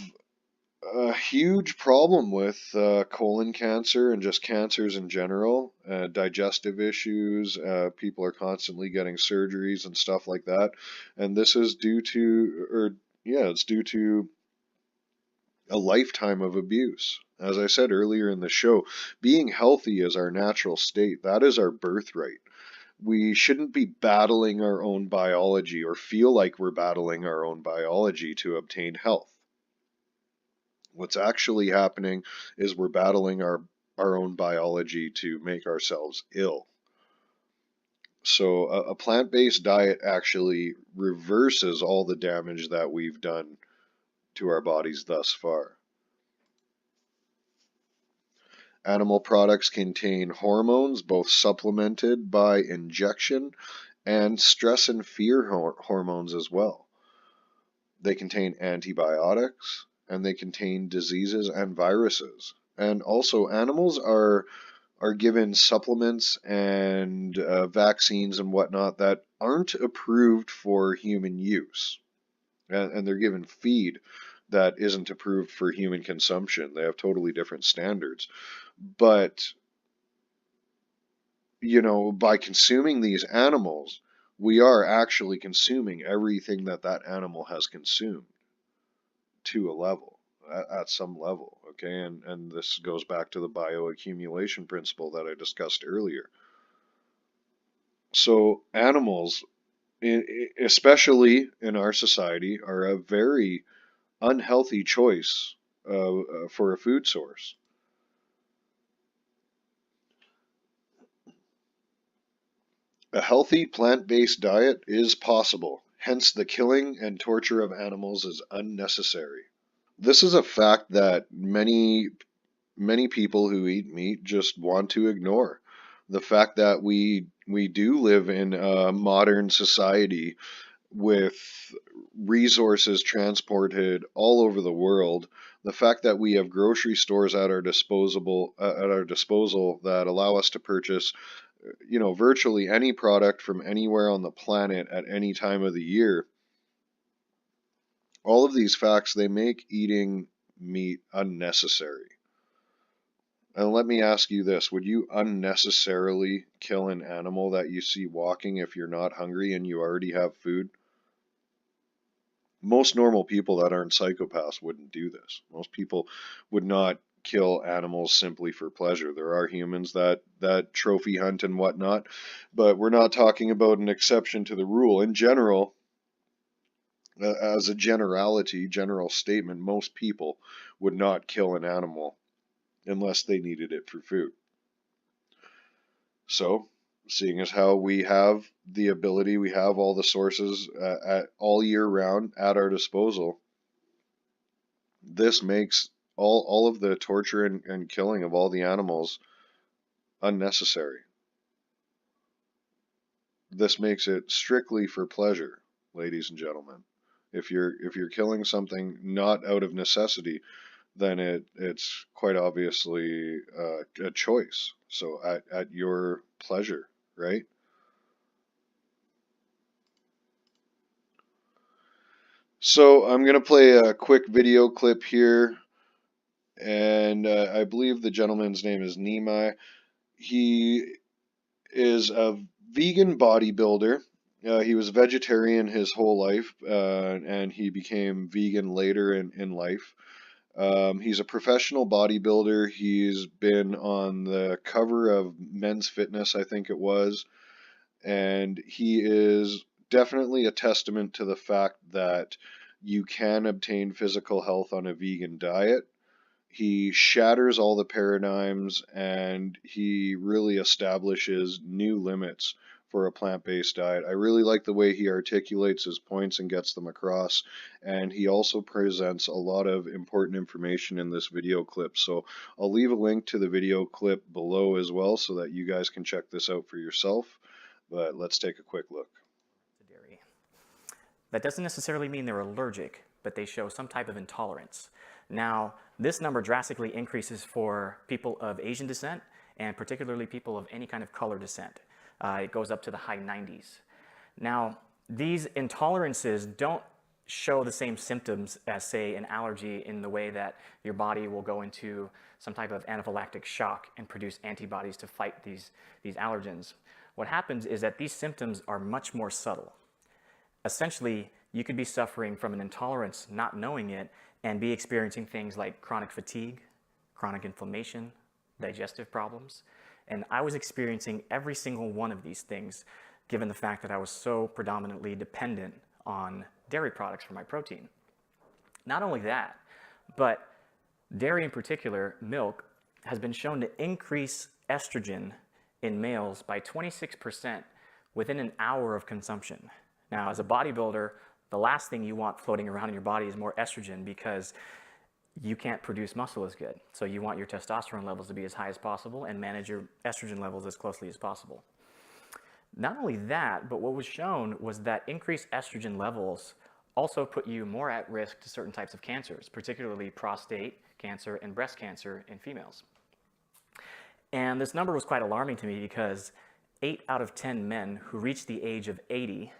[SPEAKER 2] a huge problem with colon cancer and just cancers in general, digestive issues. People are constantly getting surgeries and stuff like that. And this is due to, it's due to a lifetime of abuse. As I said earlier in the show, being healthy is our natural state. That is our birthright. We shouldn't be battling our own biology or feel like we're battling our own biology to obtain health. What's actually happening is we're battling our own biology to make ourselves ill. So a plant-based diet actually reverses all the damage that we've done to our bodies thus far. Animal products contain hormones, both supplemented by injection, and stress and fear hormones as well. They contain antibiotics, and they contain diseases and viruses. And also, animals are given supplements and vaccines and whatnot that aren't approved for human use. And they're given feed that isn't approved for human consumption. They have totally different standards. But, by consuming these animals, we are actually consuming everything that animal has consumed to a level, at some level, okay? And this goes back to the bioaccumulation principle that I discussed earlier. So animals, especially in our society, are a very unhealthy choice for a food source. A healthy plant-based diet is possible, hence the killing and torture of animals is unnecessary. This is a fact that many people who eat meat just want to ignore. The fact that we do live in a modern society with resources transported all over the world, the fact that we have grocery stores at our disposal that allow us to purchase virtually any product from anywhere on the planet at any time of the year. All of these facts, they make eating meat unnecessary. And let me ask you this, would you unnecessarily kill an animal that you see walking if you're not hungry and you already have food? Most normal people that aren't psychopaths wouldn't do this. Most people would not kill animals simply for pleasure. There are humans that trophy hunt and whatnot, but we're not talking about an exception to the rule. In general, as a general statement, most people would not kill an animal unless they needed it for food. So, seeing as how we have the ability, we have all the sources all year round at our disposal, this makes all of the torture and killing of all the animals unnecessary. this makes it strictly for pleasure, ladies and gentlemen. If you're killing something not out of necessity, then it's quite obviously a choice. So at your pleasure, right? So I'm gonna play a quick video clip here, and I believe the gentleman's name is Nimai. He is a vegan bodybuilder. He was vegetarian his whole life, and he became vegan later in life. He's a professional bodybuilder. He's been on the cover of Men's Fitness, I think it was, and he is definitely a testament to the fact that you can obtain physical health on a vegan diet. He shatters all the paradigms and he really establishes new limits for a plant-based diet. I really like the way he articulates his points and gets them across, and he also presents a lot of important information in this video clip. So I'll leave a link to the video clip below as well so that you guys can check this out for yourself. But let's take a quick look.
[SPEAKER 3] Dairy. That doesn't necessarily mean they're allergic, but they show some type of intolerance. Now, this number drastically increases for people of Asian descent and particularly people of any kind of color descent. It goes up to the high 90s. Now, these intolerances don't show the same symptoms as, say, an allergy in the way that your body will go into some type of anaphylactic shock and produce antibodies to fight these allergens. What happens is that these symptoms are much more subtle. Essentially, you could be suffering from an intolerance, not knowing it, and be experiencing things like chronic fatigue, chronic inflammation, digestive problems. And I was experiencing every single one of these things, given the fact that I was so predominantly dependent on dairy products for my protein. Not only that, but dairy in particular, milk, has been shown to increase estrogen in males by 26% within an hour of consumption. Now, as a bodybuilder, the last thing you want floating around in your body is more estrogen because you can't produce muscle as good. So you want your testosterone levels to be as high as possible and manage your estrogen levels as closely as possible. Not only that, but what was shown was that increased estrogen levels also put you more at risk to certain types of cancers, particularly prostate cancer and breast cancer in females. And this number was quite alarming to me because 8 out of 10 men who reach the age of 80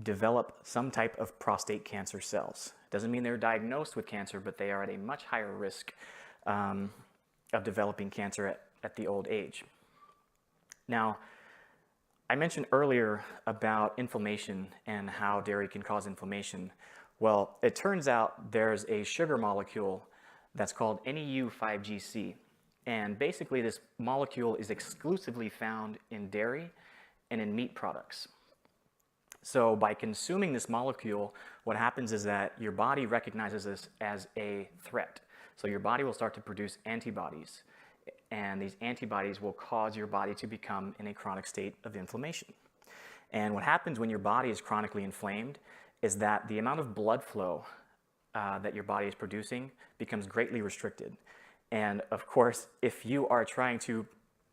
[SPEAKER 3] develop some type of prostate cancer cells. Doesn't mean they're diagnosed with cancer, but they are at a much higher risk of developing cancer at the old age. Now, I mentioned earlier about inflammation and how dairy can cause inflammation. Well, it turns out there's a sugar molecule that's called NEU5GC. And basically this molecule is exclusively found in dairy and in meat products. So by consuming this molecule, what happens is that your body recognizes this as a threat. So your body will start to produce antibodies, and these antibodies will cause your body to become in a chronic state of inflammation. And what happens when your body is chronically inflamed is that the amount of blood flow that your body is producing becomes greatly restricted. And of course, if you are trying to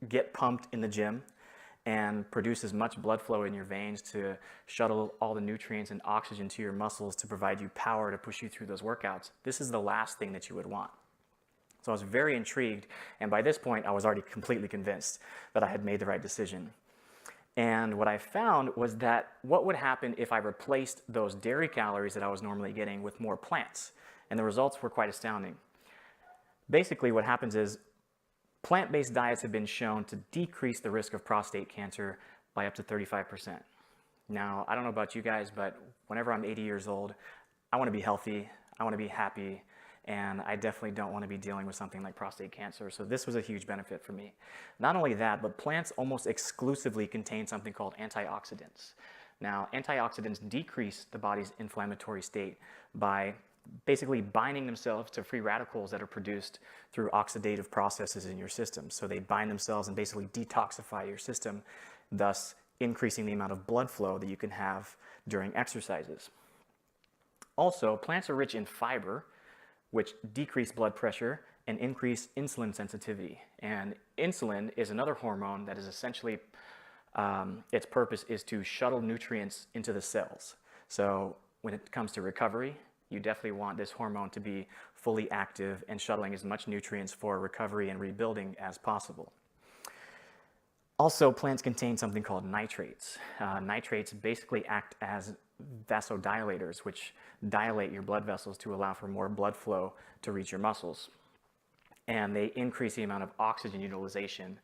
[SPEAKER 3] get pumped in the gym and produce as much blood flow in your veins to shuttle all the nutrients and oxygen to your muscles to provide you power to push you through those workouts, this is the last thing that you would want. So I was very intrigued, and by this point I was already completely convinced that I had made the right decision. And what I found was that what would happen if I replaced those dairy calories that I was normally getting with more plants? And the results were quite astounding. Basically what happens is plant-based diets have been shown to decrease the risk of prostate cancer by up to 35%. Now, I don't know about you guys, but whenever I'm 80 years old, I want to be healthy, I want to be happy, and I definitely don't want to be dealing with something like prostate cancer. So this was a huge benefit for me. Not only that, but plants almost exclusively contain something called antioxidants. Now, antioxidants decrease the body's inflammatory state by basically binding themselves to free radicals that are produced through oxidative processes in your system. So they bind themselves and basically detoxify your system, thus increasing the amount of blood flow that you can have during exercises. Also, plants are rich in fiber, which decrease blood pressure and increase insulin sensitivity. And insulin is another hormone that is essentially its purpose is to shuttle nutrients into the cells. So when it comes to recovery, you definitely want this hormone to be fully active and shuttling as much nutrients for recovery and rebuilding as possible. Also, plants contain something called nitrates. Nitrates basically act as vasodilators, which dilate your blood vessels to allow for more blood flow to reach your muscles. And they increase the amount of oxygen utilization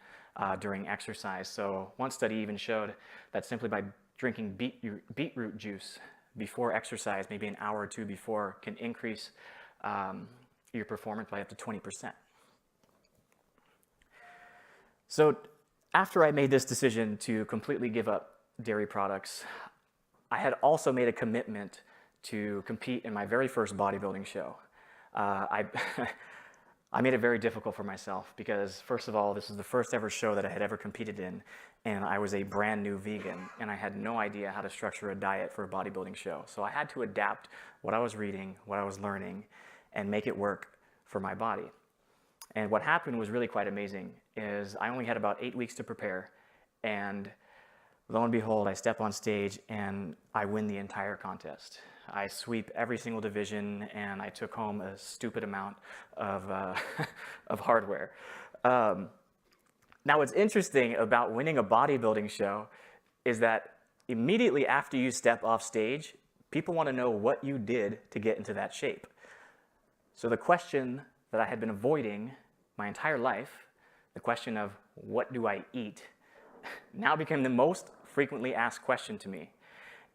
[SPEAKER 3] during exercise. So one study even showed that simply by drinking beetroot juice before exercise, maybe an hour or two before, can increase your performance by up to 20%. So after I made this decision to completely give up dairy products, I had also made a commitment to compete in my very first bodybuilding show. I made it very difficult for myself because, first of all, this is the first ever show that I had ever competed in, and I was a brand new vegan, and I had no idea how to structure a diet for a bodybuilding show. So I had to adapt what I was reading, what I was learning, and make it work for my body. And what happened was really quite amazing, is I only had about 8 weeks to prepare, and lo and behold, I step on stage and I win the entire contest. I sweep every single division, and I took home a stupid amount of, of hardware. Now, what's interesting about winning a bodybuilding show is that immediately after you step off stage, people want to know what you did to get into that shape. So the question that I had been avoiding my entire life, the question of what do I eat, now became the most frequently asked question to me.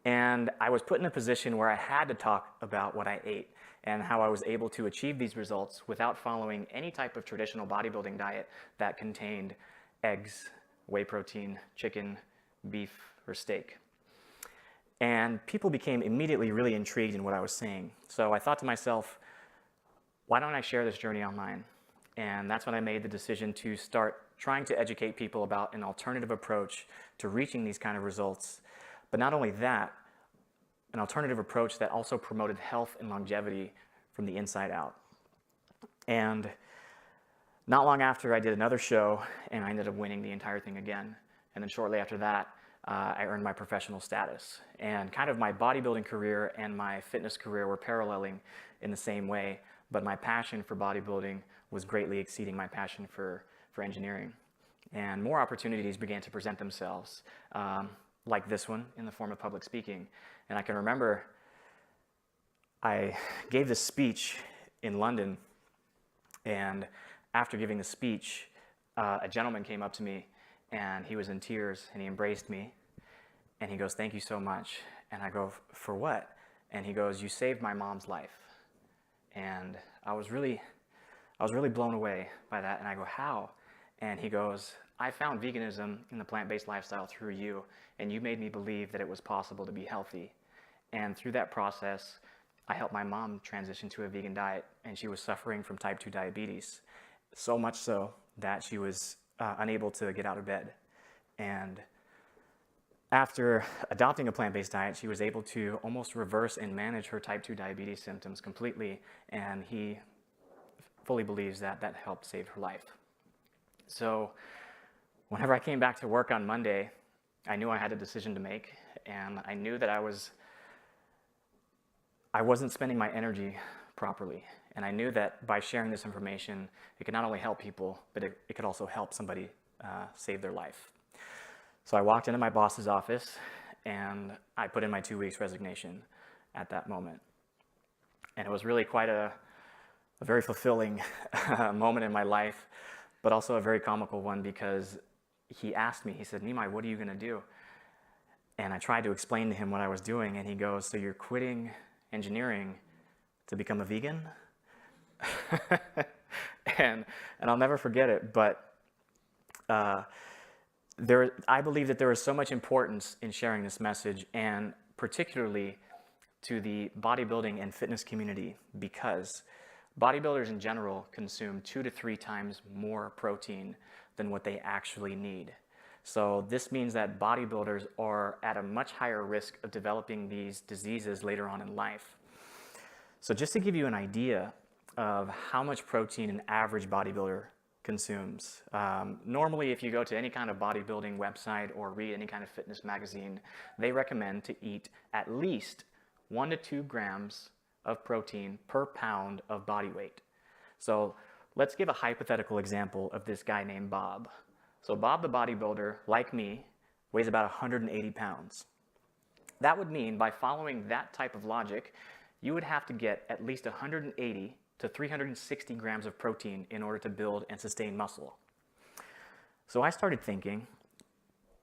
[SPEAKER 3] And I was put in a position where I had to talk about what I ate and how I was able to achieve these results without following any type of traditional bodybuilding diet that contained eggs, whey protein, chicken, beef, or steak. And people became immediately really intrigued in what I was saying. So I thought to myself, why don't I share this journey online? And that's when I made the decision to start trying to educate people about an alternative approach to reaching these kind of results. But not only that, an alternative approach that also promoted health and longevity from the inside out. And not long after, I did another show, and I ended up winning the entire thing again. And then shortly after that, I earned my professional status. And kind of my bodybuilding career and my fitness career were paralleling in the same way, but my passion for bodybuilding was greatly exceeding my passion for engineering. And more opportunities began to present themselves, like this one in the form of public speaking. And I can remember I gave this speech in London, and after giving the speech, a gentleman came up to me, and he was in tears, and he embraced me, and he goes, "Thank you so much." And I go, "For what?" And he goes, "You saved my mom's life." And I was really blown away by that, and I go, "How?" And he goes, "I found veganism in the plant-based lifestyle through you, and you made me believe that it was possible to be healthy. And through that process, I helped my mom transition to a vegan diet, and she was suffering from type 2 diabetes, so much so that she was unable to get out of bed. And after adopting a plant-based diet, she was able to almost reverse and manage her type 2 diabetes symptoms completely, and he fully believes that that helped save her life." So whenever I came back to work on Monday, I knew I had a decision to make, and I knew that I wasn't spending my energy properly. And I knew that by sharing this information, it could not only help people, but it could also help somebody save their life. So I walked into my boss's office, and I put in my 2 weeks resignation at that moment. And it was really quite a very fulfilling moment in my life, but also a very comical one, because he asked me, he said, "Nimai, what are you going to do?" And I tried to explain to him what I was doing, and he goes, "So you're quitting engineering to become a vegan?" and I'll never forget it, but I believe that there is so much importance in sharing this message, and particularly to the bodybuilding and fitness community, because bodybuilders in general consume 2 to 3 times more protein than what they actually need. So this means that bodybuilders are at a much higher risk of developing these diseases later on in life. So just to give you an idea of how much protein an average bodybuilder consumes. Normally, if you go to any kind of bodybuilding website or read any kind of fitness magazine, they recommend to eat at least 1 to 2 grams of protein per pound of body weight. So let's give a hypothetical example of this guy named Bob. So Bob the bodybuilder, like me, weighs about 180 pounds. That would mean, by following that type of logic, you would have to get at least 180 to 360 grams of protein in order to build and sustain muscle. So I started thinking,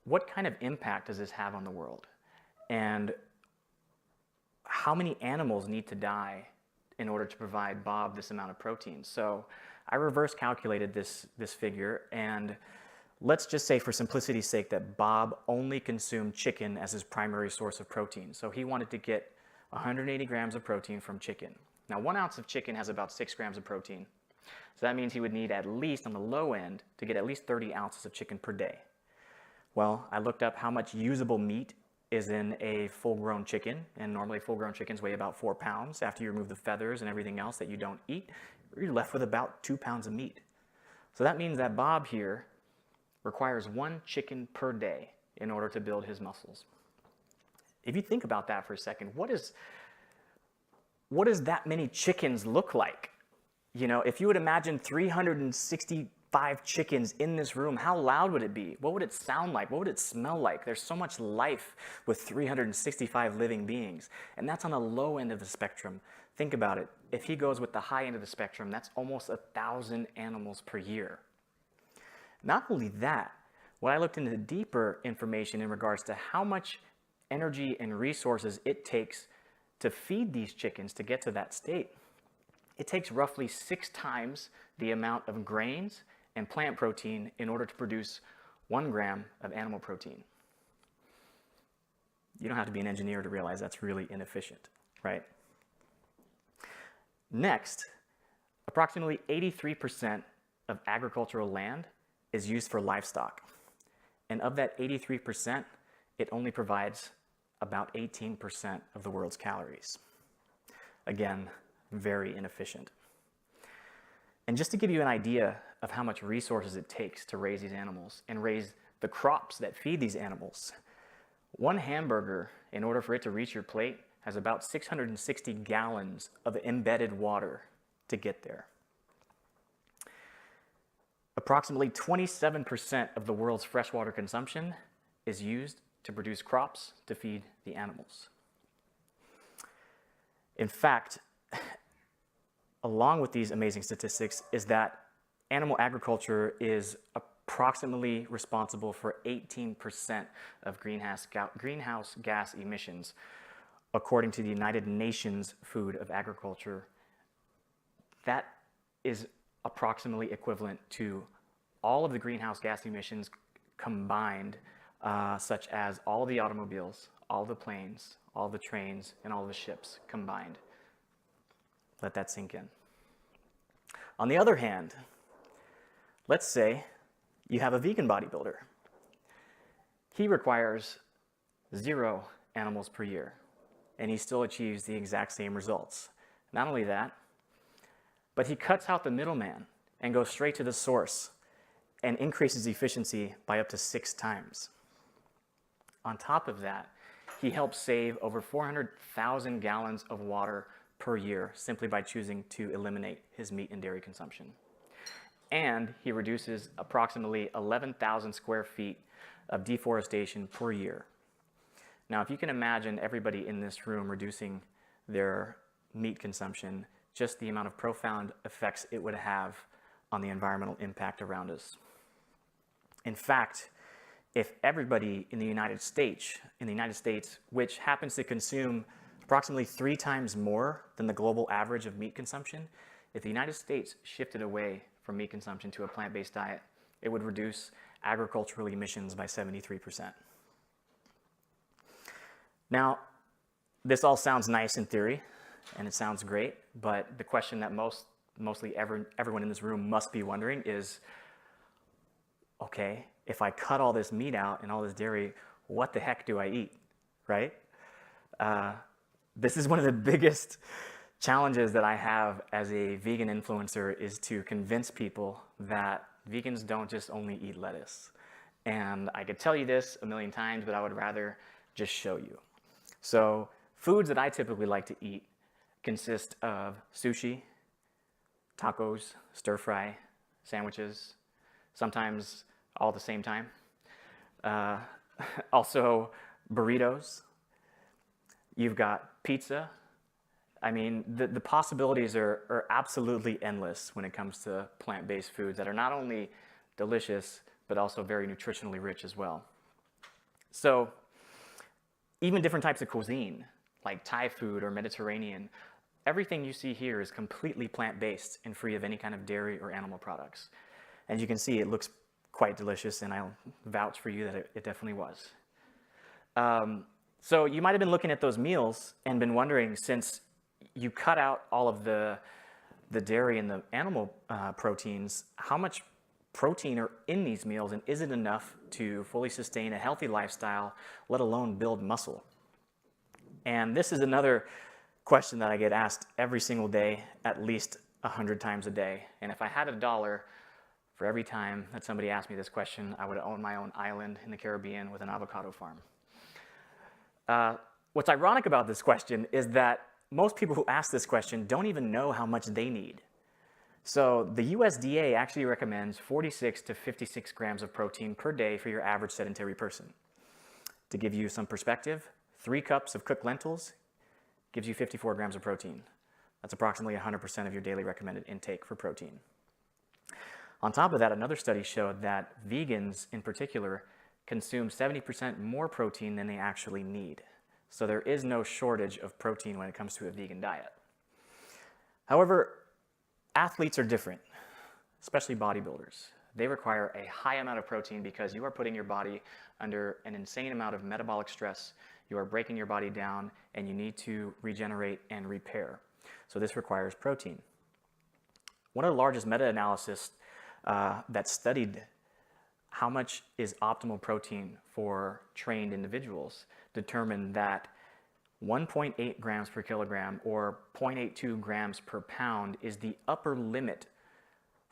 [SPEAKER 3] what kind of impact does this have on the world? And how many animals need to die in order to provide Bob this amount of protein? So I reverse calculated this figure, and let's just say, for simplicity's sake, that Bob only consumed chicken as his primary source of protein. So he wanted to get 180 grams of protein from chicken. Now, 1 ounce of chicken has about 6 grams of protein. So that means he would need, at least on the low end, to get at least 30 ounces of chicken per day. Well, I looked up how much usable meat is in a full-grown chicken, and normally full-grown chickens weigh about 4 pounds. After you remove the feathers and everything else that you don't eat, you're left with about 2 pounds of meat. So that means that Bob here requires 1 chicken per day in order to build his muscles. If you think about that for a second, what does that many chickens look like? You know, if you would imagine 365 chickens in this room, how loud would it be? What would it sound like? What would it smell like? There's so much life with 365 living beings, and that's on the low end of the spectrum. Think about it. If he goes with the high end of the spectrum, that's almost 1,000 animals per year. Not only that, when I looked into deeper information in regards to how much energy and resources it takes to feed these chickens to get to that state, it takes roughly 6 times the amount of grains and plant protein in order to produce 1 gram of animal protein. You don't have to be an engineer to realize that's really inefficient, right? Next, approximately 83% of agricultural land is used for livestock. And of that 83%, it only provides about 18% of the world's calories. Again, very inefficient. And just to give you an idea of how much resources it takes to raise these animals and raise the crops that feed these animals, 1 hamburger, in order for it to reach your plate, has about 660 gallons of embedded water to get there. Approximately 27% of the world's freshwater consumption is used to produce crops to feed the animals. In fact, along with these amazing statistics, is that animal agriculture is approximately responsible for 18% of greenhouse gas emissions, according to the United Nations Food of Agriculture. That is approximately equivalent to all of the greenhouse gas emissions combined, such as all of the automobiles, all the planes, all the trains, and all the ships combined. Let that sink in. On the other hand, let's say you have a vegan bodybuilder. He requires 0 animals per year, and he still achieves the exact same results. Not only that, but he cuts out the middleman and goes straight to the source and increases efficiency by up to 6 times. On top of that, he helps save over 400,000 gallons of water per year simply by choosing to eliminate his meat and dairy consumption. And he reduces approximately 11,000 square feet of deforestation per year. Now, if you can imagine everybody in this room reducing their meat consumption, just the amount of profound effects it would have on the environmental impact around us. In fact, if everybody in the United States, which happens to consume approximately 3 times more than the global average of meat consumption, if the United States shifted away from meat consumption to a plant-based diet, it would reduce agricultural emissions by 73%. Now, this all sounds nice in theory, and it sounds great, but the question that mostly everyone in this room must be wondering is, okay, if I cut all this meat out and all this dairy, what the heck do I eat, right? This is one of the biggest challenges that I have as a vegan influencer, is to convince people that Vegans don't just only eat lettuce. And I could tell you this a million times, but I would rather just show you. So foods that I typically like to eat consist of sushi, tacos, stir fry, sandwiches, sometimes all at the same time. Also burritos. You've got pizza. I mean, the possibilities are absolutely endless when it comes to plant-based foods that are not only delicious, but also very nutritionally rich as well. So even different types of cuisine, like Thai food or Mediterranean, everything you see here is completely plant-based and free of any kind of dairy or animal products. As you can see, it looks quite delicious, and I'll vouch for you that it definitely was. So you might have been looking at those meals and been wondering, since you cut out all of the dairy and the animal proteins, how much protein are in these meals, and is it enough to fully sustain a healthy lifestyle, let alone build muscle? And this is another question that I get asked every single day, at least 100 times a day. And if I had $1 for every time that somebody asked me this question, I would own my own island in the Caribbean with an avocado farm. What's ironic about this question is that most people who ask this question don't even know how much they need. So the USDA actually recommends 46 to 56 grams of protein per day for your average sedentary person. To give you some perspective, 3 cups of cooked lentils gives you 54 grams of protein. That's approximately 100% of your daily recommended intake for protein. On top of that, another study showed that vegans in particular consume 70% more protein than they actually need. So there is no shortage of protein when it comes to a vegan diet. However, athletes are different, especially bodybuilders. They require a high amount of protein because you are putting your body under an insane amount of metabolic stress. You are breaking your body down, and you need to regenerate and repair. So this requires protein. One of the largest meta-analyses that studied how much is optimal protein for trained individuals determined that 1.8 grams per kilogram or 0.82 grams per pound is the upper limit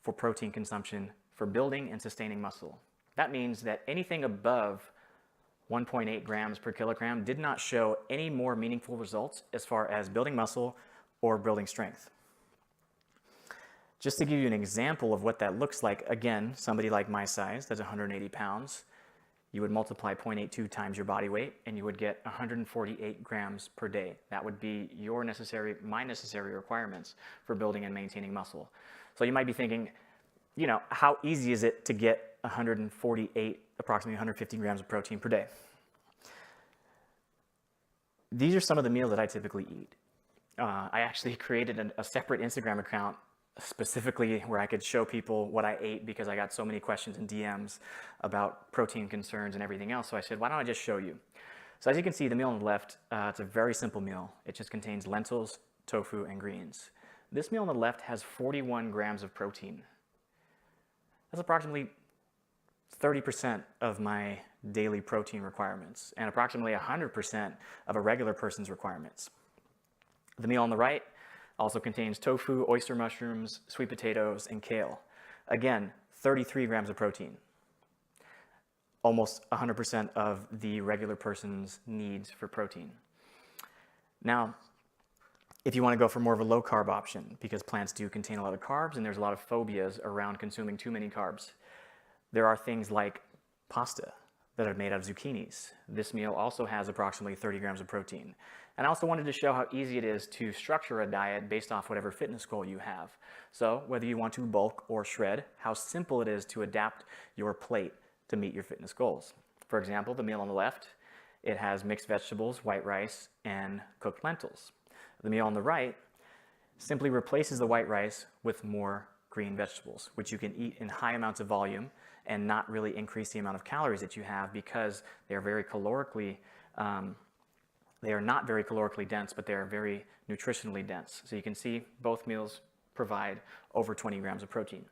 [SPEAKER 3] for protein consumption for building and sustaining muscle. That means that anything above 1.8 grams per kilogram did not show any more meaningful results as far as building muscle or building strength. Just to give you an example of what that looks like, again, somebody like my size, that's 180 pounds, you would multiply 0.82 times your body weight, and you would get 148 grams per day. That would be my necessary requirements for building and maintaining muscle. So you might be thinking, you know, how easy is it to get 148, approximately 150 grams of protein per day? These are some of the meals that I typically eat. I actually created a separate Instagram account specifically where I could show people what I ate because I got so many questions and DMs about protein concerns and everything else. So I said, why don't I just show you? So as you can see, the meal on the left, it's a very simple meal. It just contains lentils, tofu, and greens. This meal on the left has 41 grams of protein. That's approximately 30% of my daily protein requirements and approximately 100% of a regular person's requirements. The meal on the right also contains tofu, oyster mushrooms, sweet potatoes, and kale. Again, 33 grams of protein. Almost 100% of the regular person's needs for protein. Now, if you want to go for more of a low-carb option, because plants do contain a lot of carbs and there's a lot of phobias around consuming too many carbs, there are things like pasta that are made out of zucchinis. This meal also has approximately 30 grams of protein. And I also wanted to show how easy it is to structure a diet based off whatever fitness goal you have. So whether you want to bulk or shred, how simple it is to adapt your plate to meet your fitness goals. For example, the meal on the left, it has mixed vegetables, white rice, and cooked lentils. The meal on the right simply replaces the white rice with more green vegetables, which you can eat in high amounts of volume and not really increase the amount of calories that you have because they are very calorically they are not very calorically dense, but they are very nutritionally dense. So you can see both meals provide over 20 grams of protein.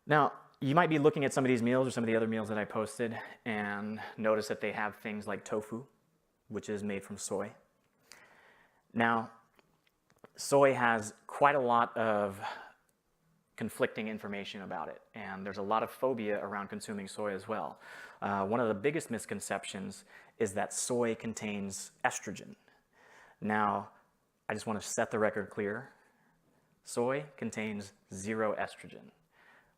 [SPEAKER 3] Now, you might be looking at some of these meals or some of the other meals that I posted and notice that they have things like tofu, which is made from soy. Now, soy has quite a lot of conflicting information about it, and there's a lot of phobia around consuming soy as well. One of the biggest misconceptions is that soy contains estrogen. Now, I just want to set the record clear. Soy contains 0 estrogen.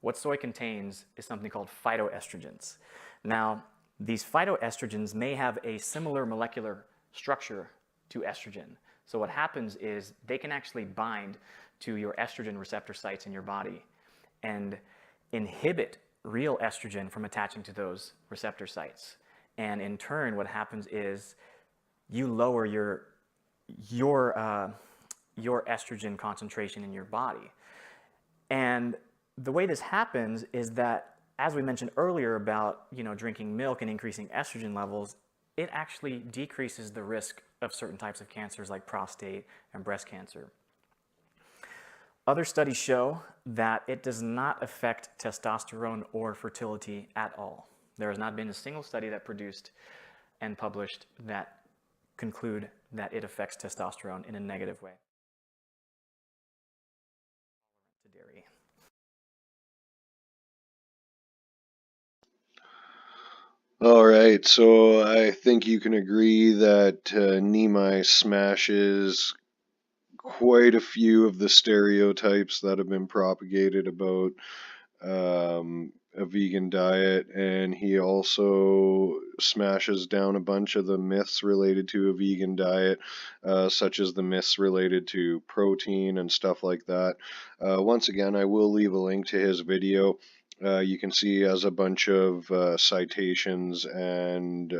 [SPEAKER 3] What soy contains is something called phytoestrogens. Now, these phytoestrogens may have a similar molecular structure to estrogen. So what happens is they can actually bind to your estrogen receptor sites in your body and inhibit real estrogen from attaching to those receptor sites. And in turn, what happens is you lower your estrogen concentration in your body. And the way this happens is that, as we mentioned earlier about drinking milk and increasing estrogen levels, it actually decreases the risk of certain types of cancers like prostate and breast cancer. Other studies show that it does not affect testosterone or fertility at all. There has not been a single study that produced and published that conclude that it affects testosterone in a negative way. To dairy.
[SPEAKER 2] All right, so I think you can agree that Nimai smashes quite a few of the stereotypes that have been propagated about a vegan diet, and he also smashes down a bunch of the myths related to a vegan diet, such as the myths related to protein and stuff like that. Once again, I will leave a link to his video. You can see he has a bunch of citations, and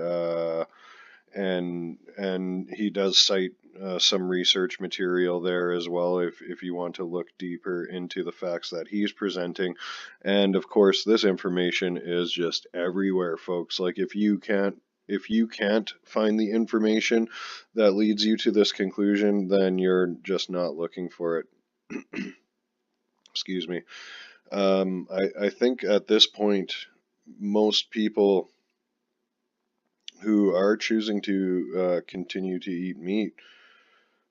[SPEAKER 2] he does cite some research material there as well if you want to look deeper into the facts that he's presenting. And of course, this information is just everywhere, folks. Like if you can't find the information that leads you to this conclusion, then you're just not looking for it. Excuse me. I think at this point, most people who are choosing to continue to eat meat,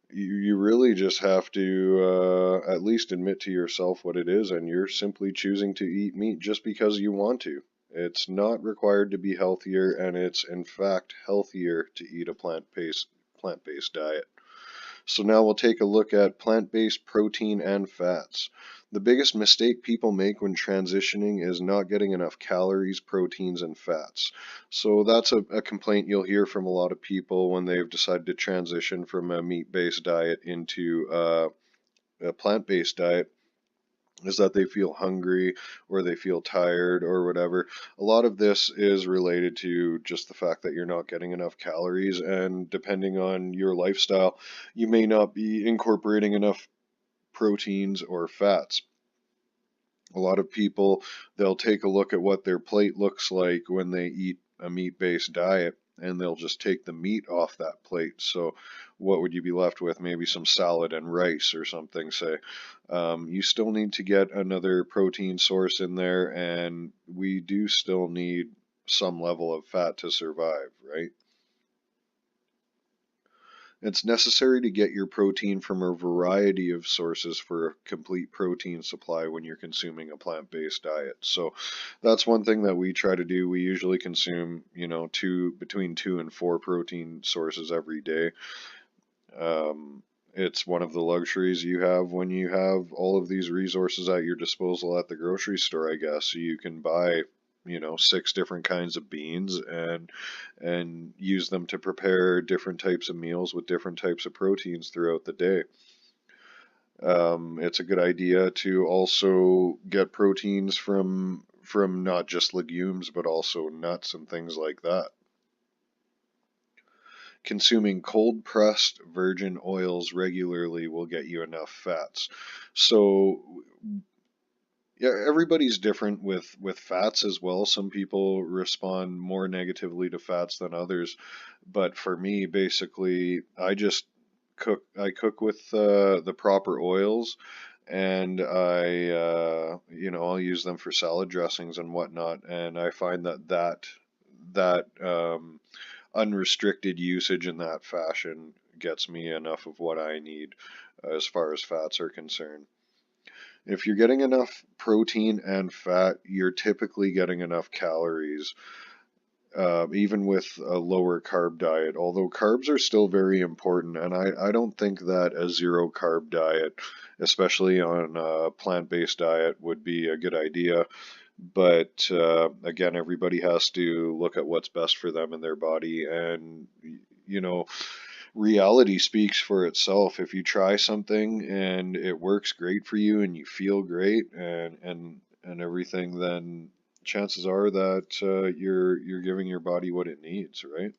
[SPEAKER 2] you really just have to at least admit to yourself what it is, and you're simply choosing to eat meat just because you want to. It's not required to be healthier, and it's in fact healthier to eat a plant-based diet. So now we'll take a look at plant-based protein and fats. The biggest mistake people make when transitioning is not getting enough calories, proteins, and fats. So that's a complaint you'll hear from a lot of people when they've decided to transition from a meat-based diet into a plant-based diet, is that they feel hungry or they feel tired or whatever. A lot of this is related to just the fact that you're not getting enough calories, and depending on your lifestyle, you may not be incorporating enough proteins or fats. A lot of people, they'll take a look at what their plate looks like when they eat a meat-based diet, and they'll just take the meat off that plate. So what would you be left with? Maybe some salad and rice or something, say. You still need to get another protein source in there, and we do still need some level of fat to survive, right? It's necessary to get your protein from a variety of sources for a complete protein supply when you're consuming a plant-based diet. So that's one thing that we try to do. We usually consume, between 2 and 4 protein sources every day. It's one of the luxuries you have when you have all of these resources at your disposal at the grocery store, I guess. You can buy 6 different kinds of beans and use them to prepare different types of meals with different types of proteins throughout the day. It's a good idea to also get proteins from not just legumes, but also nuts and things like that. Consuming cold-pressed virgin oils regularly will get you enough fats. So yeah, everybody's different with fats as well. Some people respond more negatively to fats than others, but for me, basically, I cook with the proper oils, and I'll use them for salad dressings and whatnot, and I find that unrestricted usage in that fashion gets me enough of what I need as far as fats are concerned. If you're getting enough protein and fat, you're typically getting enough calories, even with a lower carb diet, although carbs are still very important. And I don't think that a zero carb diet, especially on a plant-based diet, would be a good idea. But again, everybody has to look at what's best for them and their body. And, you know, reality speaks for itself. If you try something and it works great for you and you feel great and everything, then chances are that you're giving your body what it needs, right?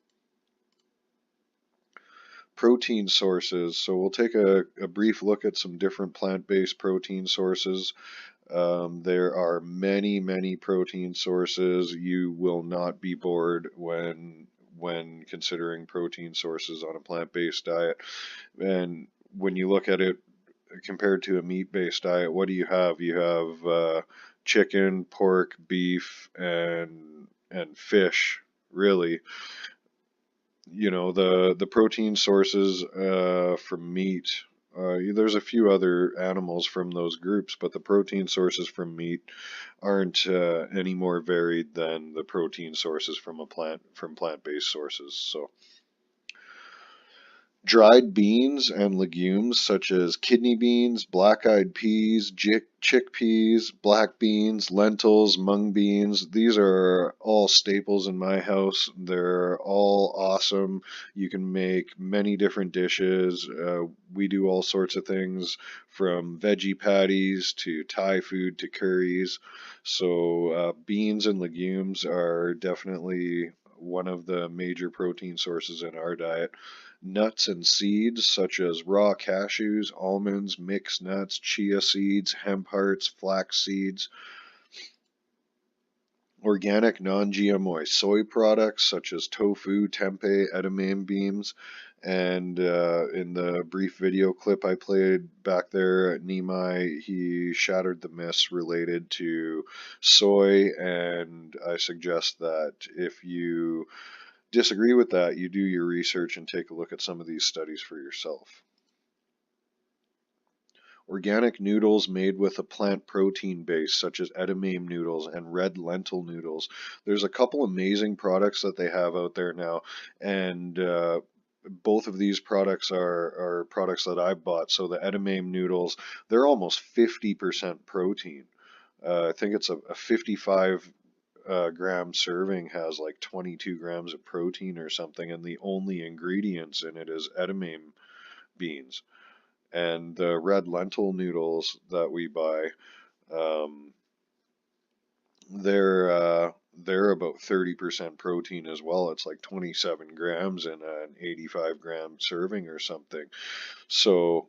[SPEAKER 2] Protein sources. So we'll take a brief look at some different plant-based protein sources. There are many, many protein sources. You will not be bored when considering protein sources on a plant-based diet. And when you look at it compared to a meat-based diet, what do you have? You have chicken, pork, beef, and fish, really. You know, the protein sources from meat. There's a few other animals from those groups, but the protein sources from meat aren't any more varied than the protein sources from plant-based sources. So dried beans and legumes such as kidney beans, black-eyed peas, chickpeas, black beans, lentils, mung beans. These are all staples in my house. They're all awesome. You can make many different dishes. We do all sorts of things from veggie patties to Thai food to curries. So beans and legumes are definitely one of the major protein sources in our diet. Nuts and seeds such as raw cashews, almonds, mixed nuts, chia seeds, hemp hearts, flax seeds. Organic non-GMO soy products such as tofu, tempeh, edamame beans. And in the brief video clip I played back there at Nimai, he shattered the myths related to soy, and I suggest that if you disagree with that, you do your research and take a look at some of these studies for yourself. Organic noodles made with a plant protein base, such as edamame noodles and red lentil noodles. There's a couple amazing products that they have out there now, and both of these products are products that I've bought. So the edamame noodles, they're almost 50% protein. I think it's a 55 gram serving has like 22 grams of protein or something, and the only ingredients in it is edamame beans. And the red lentil noodles that we buy, um, they're about 30% protein as well. It's like 27 grams in an 85 gram serving or something. So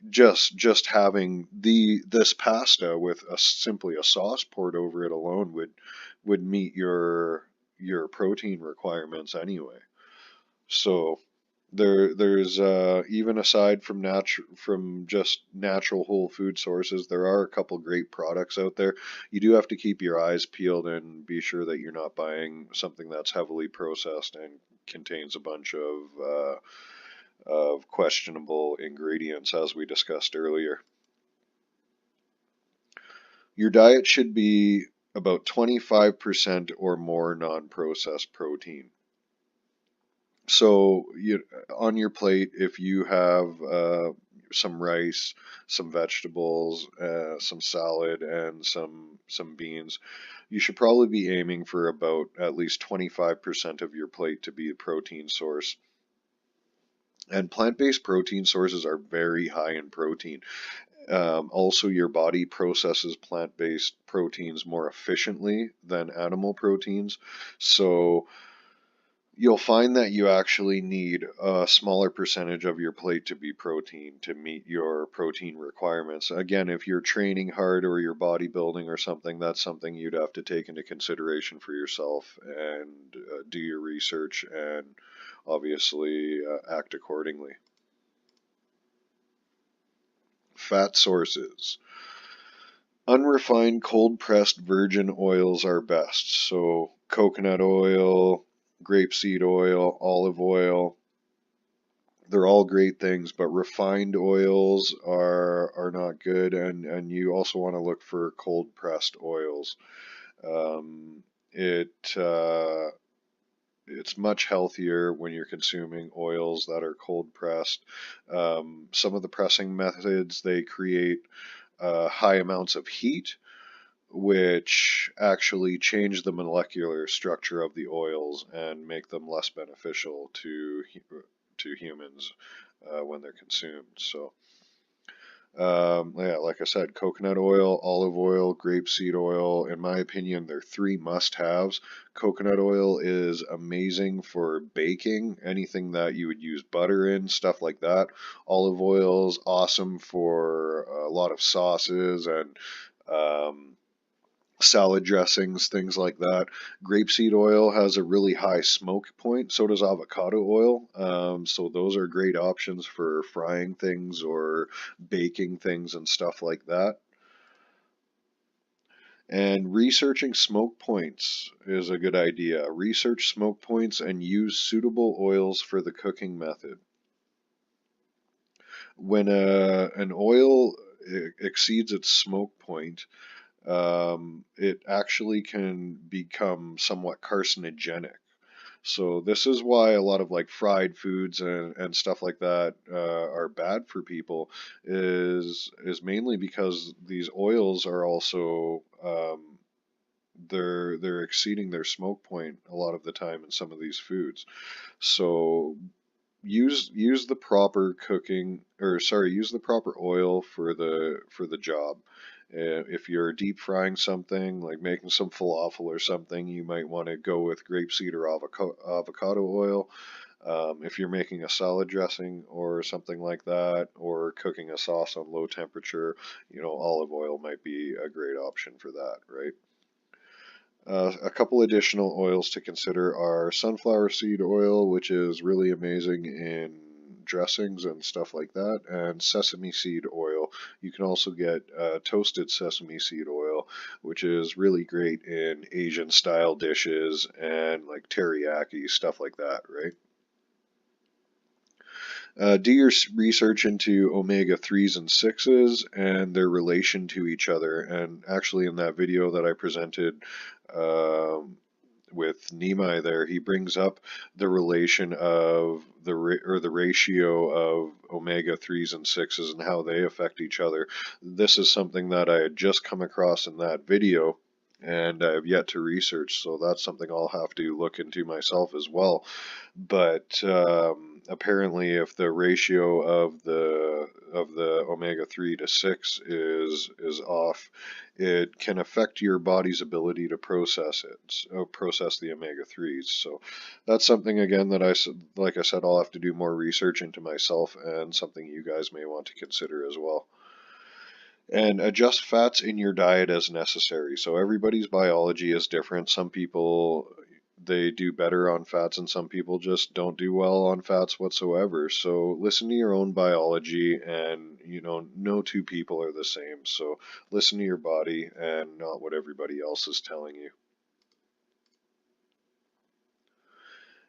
[SPEAKER 2] just having this pasta with simply a sauce poured over it alone would meet your protein requirements anyway. So there's even aside from just natural whole food sources, there are a couple great products out there. You do have to keep your eyes peeled and be sure that you're not buying something that's heavily processed and contains a bunch of questionable ingredients, as we discussed earlier. Your diet should be about 25% or more non-processed protein. So on your plate, if you have some rice, some vegetables, some salad, and some beans, you should probably be aiming for about at least 25% of your plate to be a protein source. And plant-based protein sources are very high in protein. Also, your body processes plant-based proteins more efficiently than animal proteins. So you'll find that you actually need a smaller percentage of your plate to be protein to meet your protein requirements. Again, if you're training hard or you're bodybuilding or something, that's something you'd have to take into consideration for yourself and do your research and obviously act accordingly. Fat sources. Unrefined cold-pressed virgin oils are best. So coconut oil, grapeseed oil, olive oil. they're all great things, but refined oils are not good, and you also want to look for cold pressed oils. Um, it it's much healthier when you're consuming oils that are cold pressed. Some of the pressing methods, they create high amounts of heat, which actually change the molecular structure of the oils and make them less beneficial to humans when they're consumed. So, yeah, like I said, coconut oil, olive oil, grapeseed oil, in my opinion, they're three must-haves. Coconut oil is amazing for baking, anything that you would use butter in, stuff like that. Olive oil is awesome for a lot of sauces and um, salad dressings, things like that. Grapeseed oil has a really high smoke point, so does avocado oil. So those are great options for frying things or baking things and stuff like that. And researching smoke points is a good idea. Research smoke points and use suitable oils for the cooking method. When an oil exceeds its smoke point, it actually can become somewhat carcinogenic. So this is why a lot of like fried foods and stuff like that are bad for people is mainly because these oils are also they're exceeding their smoke point a lot of the time in some of these foods. So use the proper cooking, or sorry, use the proper oil for the job. If you're deep frying something, like making some falafel or something, you might want to go with grapeseed or avocado oil. If you're making a salad dressing or something like that, or cooking a sauce on low temperature, olive oil might be a great option for that, right? A couple additional oils to consider are sunflower seed oil, which is really amazing in dressings and stuff like that, and sesame seed oil. You can also get toasted sesame seed oil, which is really great in Asian style dishes and like teriyaki, stuff like that, right? Do your research into omega-3s and 6s and their relation to each other. And actually, in that video that I presented with Nimai there, he brings up the relation of the ratio of omega-3s and 6s and how they affect each other. This is something that I had just come across in that video, and I have yet to research, so that's something I'll have to look into myself as well. But apparently, if the ratio of the omega-3 to 6 is off, it can affect your body's ability to process the omega-3s. So that's something, again, that like I said, I'll have to do more research into myself, and something you guys may want to consider as well. And adjust fats in your diet as necessary. So everybody's biology is different. Some people, they do better on fats, and some people just don't do well on fats whatsoever. So listen to your own biology, and no two people are the same. So listen to your body and not what everybody else is telling you.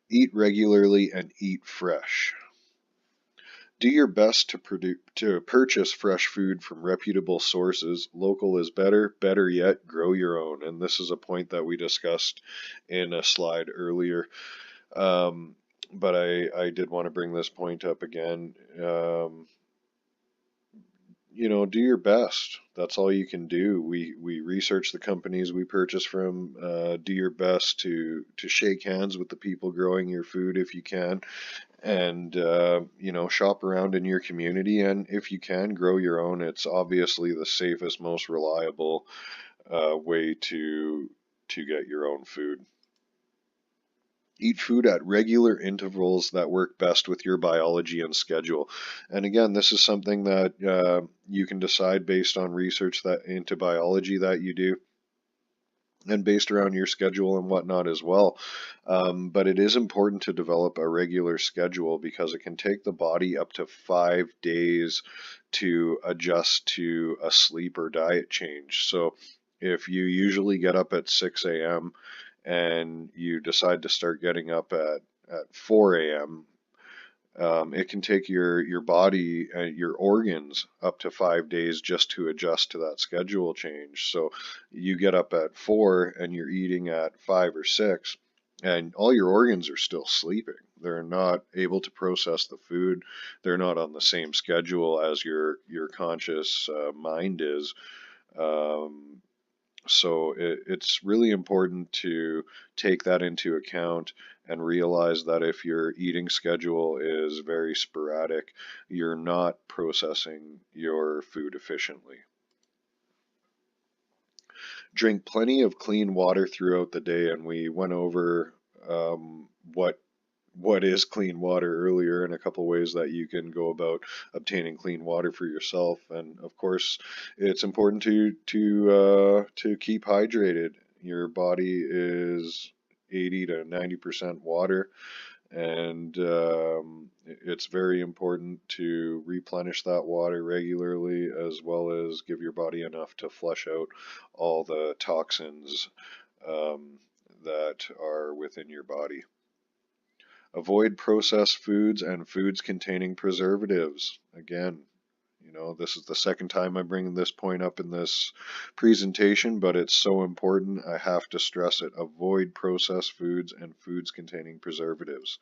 [SPEAKER 2] Eat regularly and eat fresh. Do your best to purchase fresh food from reputable sources. Local is better. Better yet, grow your own. And this is a point that we discussed in a slide earlier. But I did want to bring this point up again. Do your best. That's all you can do. We research the companies we purchase from. Do your best to shake hands with the people growing your food if you can, and shop around in your community, and if you can, grow your own. It's obviously the safest, most reliable way to get your own food. Eat food at regular intervals that work best with your biology and schedule. And again, this is something that you can decide based on research that into biology that you do, and based around your schedule and whatnot as well. But it is important to develop a regular schedule, because it can take the body up to 5 days to adjust to a sleep or diet change. So if you usually get up at 6 a.m. and you decide to start getting up at 4 a.m., It can take your body, your organs, up to 5 days just to adjust to that schedule change. So you get up at 4 and you're eating at 5 or 6, and all your organs are still sleeping. They're not able to process the food. They're not on the same schedule as your conscious mind is. Um, so it's really important to take that into account and realize that if your eating schedule is very sporadic, you're not processing your food efficiently. Drink plenty of clean water throughout the day, and we went over what is clean water earlier, and a couple ways that you can go about obtaining clean water for yourself. And of course, it's important to keep hydrated. Your body is 80 to 90% water, and it's very important to replenish that water regularly, as well as give your body enough to flush out all the toxins that are within your body. Avoid processed foods and foods containing preservatives. Again, this is the second time I'm bringing this point up in this presentation, but it's so important, I have to stress it. Avoid processed foods and foods containing preservatives.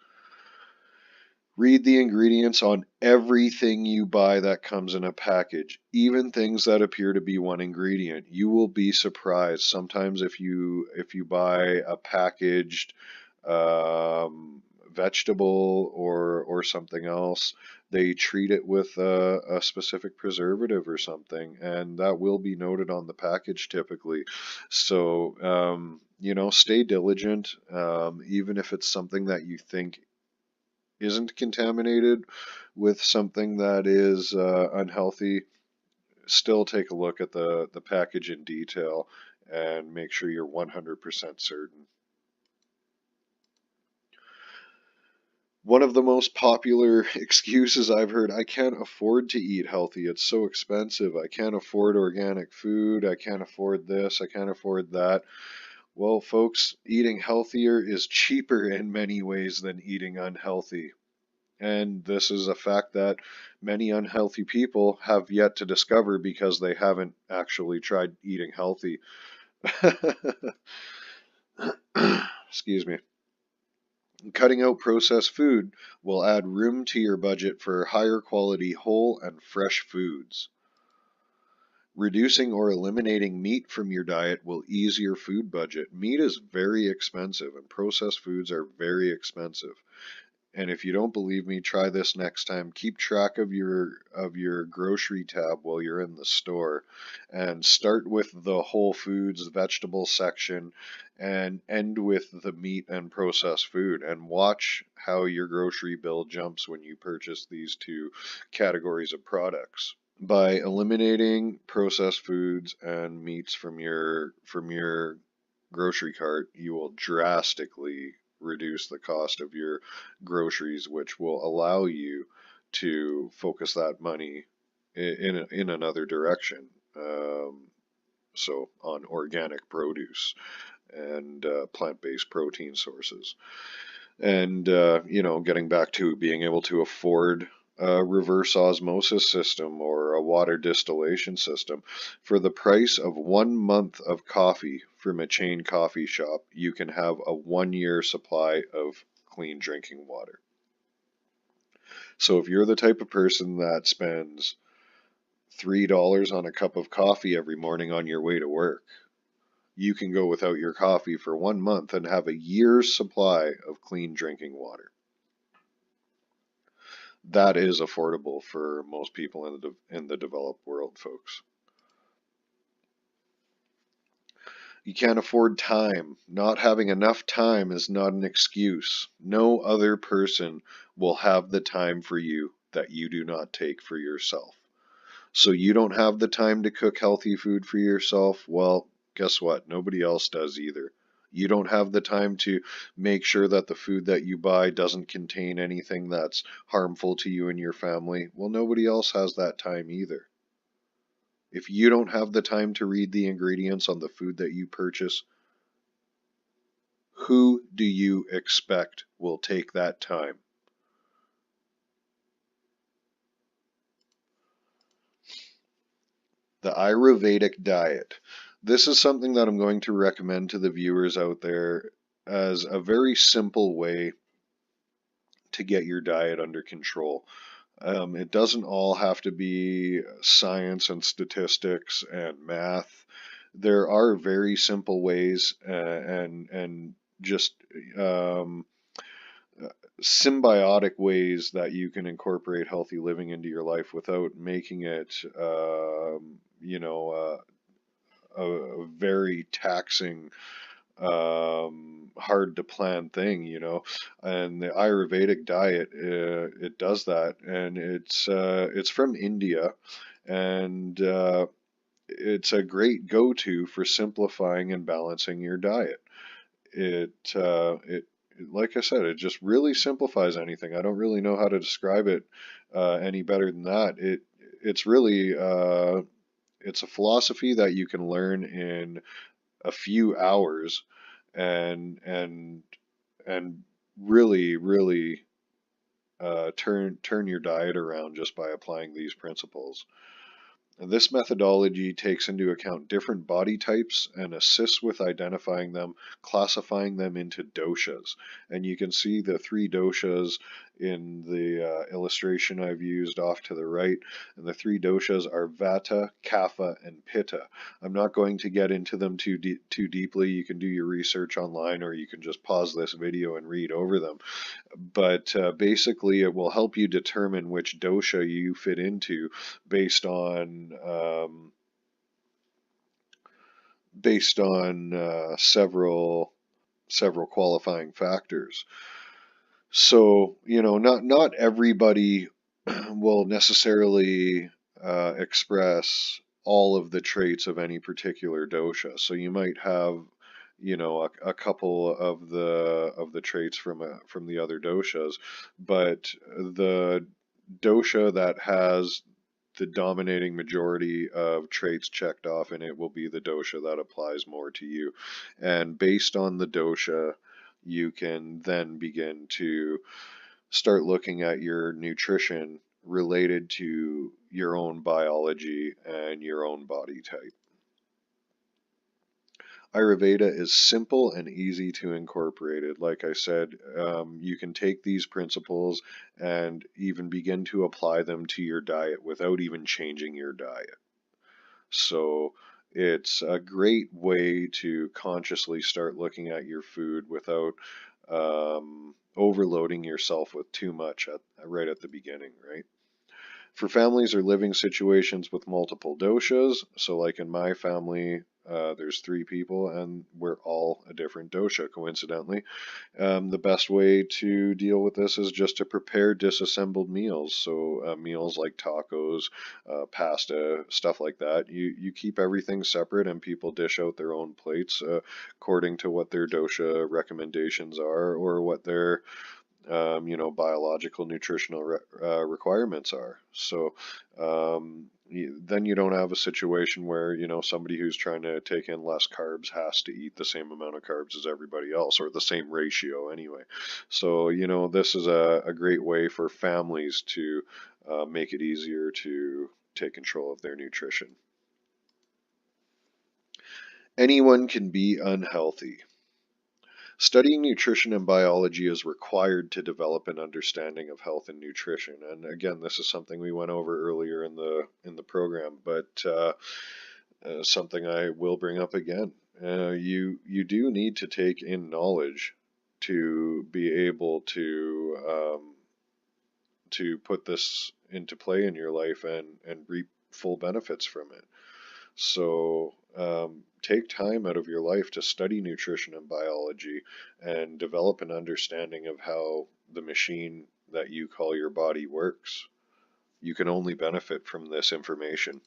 [SPEAKER 2] Read the ingredients on everything you buy that comes in a package, even things that appear to be one ingredient. You will be surprised. Sometimes if you buy a packaged vegetable or something else, they treat it with a specific preservative or something, and that will be noted on the package typically. So stay diligent, even if it's something that you think isn't contaminated with something that is unhealthy. Still take a look at the package in detail and make sure you're 100% certain. One of the most popular excuses I've heard: I can't afford to eat healthy, it's so expensive, I can't afford organic food, I can't afford this, I can't afford that. Well, folks, eating healthier is cheaper in many ways than eating unhealthy. And this is a fact that many unhealthy people have yet to discover because they haven't actually tried eating healthy. Excuse me. Cutting out processed food will add room to your budget for higher quality whole and fresh foods. Reducing or eliminating meat from your diet will ease your food budget. Meat is very expensive, and processed foods are very expensive. And if you don't believe me, try this next time. Keep track of your grocery tab while you're in the store, and start with the whole foods vegetable section and end with the meat and processed food, and watch how your grocery bill jumps when you purchase these two categories of products. By eliminating processed foods and meats from your grocery cart, you will drastically reduce the cost of your groceries, which will allow you to focus that money in another direction. So on organic produce and plant-based protein sources. And, getting back to being able to afford a reverse osmosis system or a water distillation system. For the price of 1 month of coffee from a chain coffee shop, you can have a 1-year supply of clean drinking water. So if you're the type of person that spends $3 on a cup of coffee every morning on your way to work, you can go without your coffee for 1 month and have a year's supply of clean drinking water. That is affordable for most people in the developed world, folks. You can't afford time. Not having enough time is not an excuse. No other person will have the time for you that you do not take for yourself. So you don't have the time to cook healthy food for yourself? Well, guess what? Nobody else does either. You don't have the time to make sure that the food that you buy doesn't contain anything that's harmful to you and your family. Well, nobody else has that time either. If you don't have the time to read the ingredients on the food that you purchase, who do you expect will take that time? The Ayurvedic diet. This is something that I'm going to recommend to the viewers out there as a very simple way to get your diet under control. It doesn't all have to be science and statistics and math. There are very simple ways and just symbiotic ways that you can incorporate healthy living into your life without making it, a very taxing, hard to plan thing, and the Ayurvedic diet, it does that, and it's from India, and it's a great go-to for simplifying and balancing your diet. It like I said, it just really simplifies anything. I don't really know how to describe it any better than that. It's really it's a philosophy that you can learn in a few hours and really turn your diet around just by applying these principles. And this methodology takes into account different body types and assists with identifying them, classifying them into doshas. And you can see the 3 doshas in the illustration I've used off to the right. And the 3 doshas are Vata, Kapha, and Pitta. I'm not going to get into them too deeply. You can do your research online, or you can just pause this video and read over them. But basically, it will help you determine which dosha you fit into based on several qualifying factors. So, not everybody will necessarily express all of the traits of any particular dosha. So you might have, a couple of the traits from the other doshas, but the dosha that has the dominating majority of traits checked off in it will be the dosha that applies more to you. And based on the dosha, you can then begin to start looking at your nutrition related to your own biology and your own body type. Ayurveda is simple and easy to incorporate. Like I said, you can take these principles and even begin to apply them to your diet without even changing your diet. So it's a great way to consciously start looking at your food without overloading yourself with too much right at the beginning, right? For families or living situations with multiple doshas, so like in my family, there's 3 people and we're all a different dosha, coincidentally. The best way to deal with this is just to prepare disassembled meals. So meals like tacos, pasta, stuff like that. You keep everything separate and people dish out their own plates according to what their dosha recommendations are or what their biological nutritional requirements are. So then you don't have a situation where, somebody who's trying to take in less carbs has to eat the same amount of carbs as everybody else, or the same ratio anyway. So, this is a great way for families to make it easier to take control of their nutrition. Anyone can be unhealthy. Studying nutrition and biology is required to develop an understanding of health and nutrition. And again, this is something we went over earlier in the program, but something I will bring up again. You do need to take in knowledge to be able to put this into play in your life and reap full benefits from it. So take time out of your life to study nutrition and biology and develop an understanding of how the machine that you call your body works. You can only benefit from this information.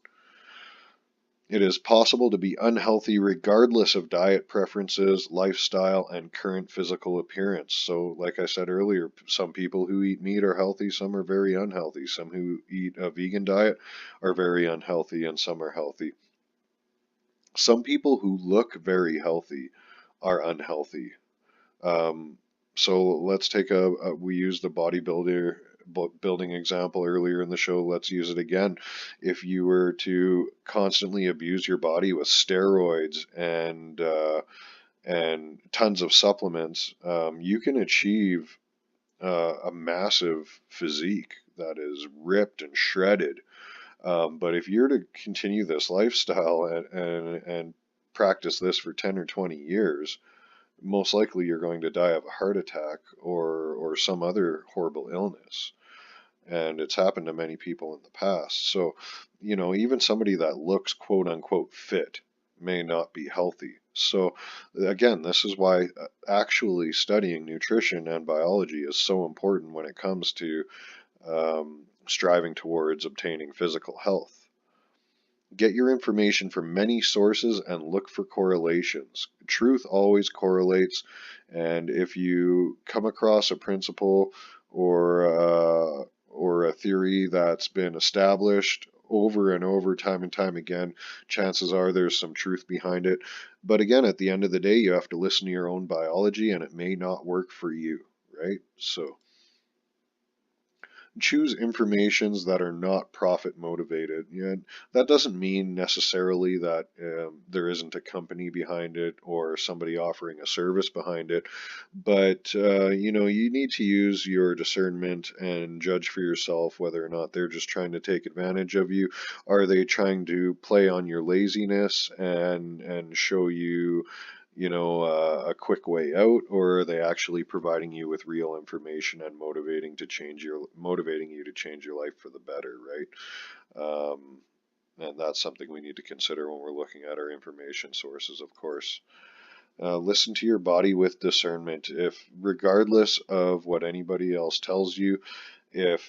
[SPEAKER 2] It is possible to be unhealthy regardless of diet preferences, lifestyle, and current physical appearance. So, like I said earlier, some people who eat meat are healthy, some are very unhealthy. Some who eat a vegan diet are very unhealthy, and some are healthy. Some people who look very healthy are unhealthy. So let's take we use the bodybuilding example earlier in the show, let's use it again. If you were to constantly abuse your body with steroids and tons of supplements, you can achieve a massive physique that is ripped and shredded. But if you're to continue this lifestyle and practice this for 10 or 20 years, most likely you're going to die of a heart attack or some other horrible illness. And it's happened to many people in the past. So, even somebody that looks quote unquote fit may not be healthy. So, again, this is why actually studying nutrition and biology is so important when it comes to striving towards obtaining physical health. Get your information from many sources and look for correlations. Truth always correlates, and if you come across a principle or a theory that's been established over and over, time and time again, chances are there's some truth behind it. But again, at the end of the day, you have to listen to your own biology, and it may not work for you, right? So choose informations that are not profit motivated. That doesn't mean necessarily that there isn't a company behind it or somebody offering a service behind it, but you need to use your discernment and judge for yourself whether or not they're just trying to take advantage of you. Are they trying to play on your laziness and show you a quick way out, or are they actually providing you with real information and motivating you to change your life for the better, right? And that's something we need to consider when we're looking at our information sources, of course. Listen to your body with discernment. If, regardless of what anybody else tells you, if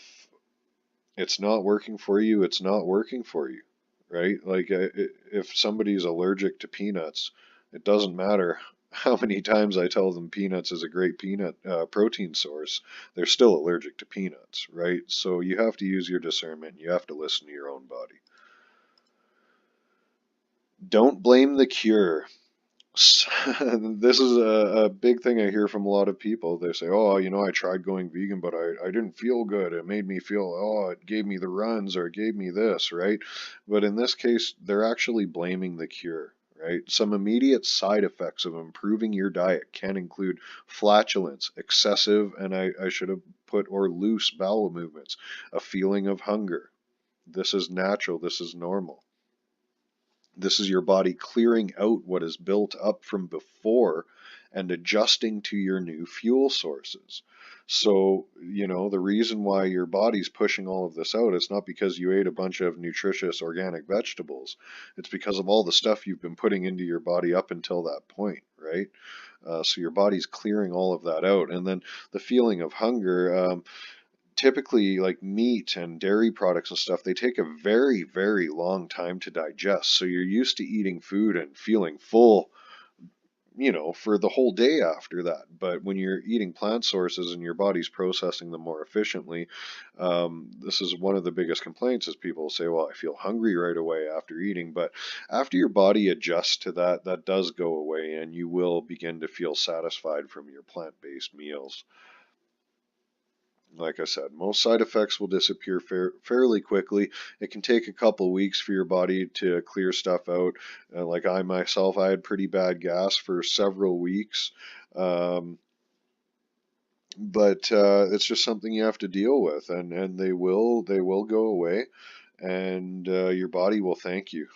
[SPEAKER 2] it's not working for you, it's not working for you, right? Like if somebody's allergic to peanuts, it doesn't matter how many times I tell them peanuts is a great peanut protein source, they're still allergic to peanuts, right? So you have to use your discernment. You have to listen to your own body. Don't blame the cure. This is a big thing I hear from a lot of people. They say, oh, I tried going vegan, but I didn't feel good. It made me feel, it gave me the runs or it gave me this, right? But in this case, they're actually blaming the cure, right? Some immediate side effects of improving your diet can include flatulence, excessive, and I should have put, or loose bowel movements, a feeling of hunger. This is natural. This is normal. This is your body clearing out what is built up from before and adjusting to your new fuel sources. So, the reason why your body's pushing all of this out, it's not because you ate a bunch of nutritious organic vegetables. It's because of all the stuff you've been putting into your body up until that point, right? So your body's clearing all of that out. And then the feeling of hunger, typically like meat and dairy products and stuff, they take a very, very long time to digest. So you're used to eating food and feeling full, for the whole day after that. But when you're eating plant sources and your body's processing them more efficiently, this is one of the biggest complaints is people say, well, I feel hungry right away after eating. But after your body adjusts to that, that does go away and you will begin to feel satisfied from your plant-based meals. Like I said, most side effects will disappear fairly quickly. It can take a couple weeks for your body to clear stuff out. Like I myself, I had pretty bad gas for several weeks. But it's just something you have to deal with, and they will go away, and your body will thank you.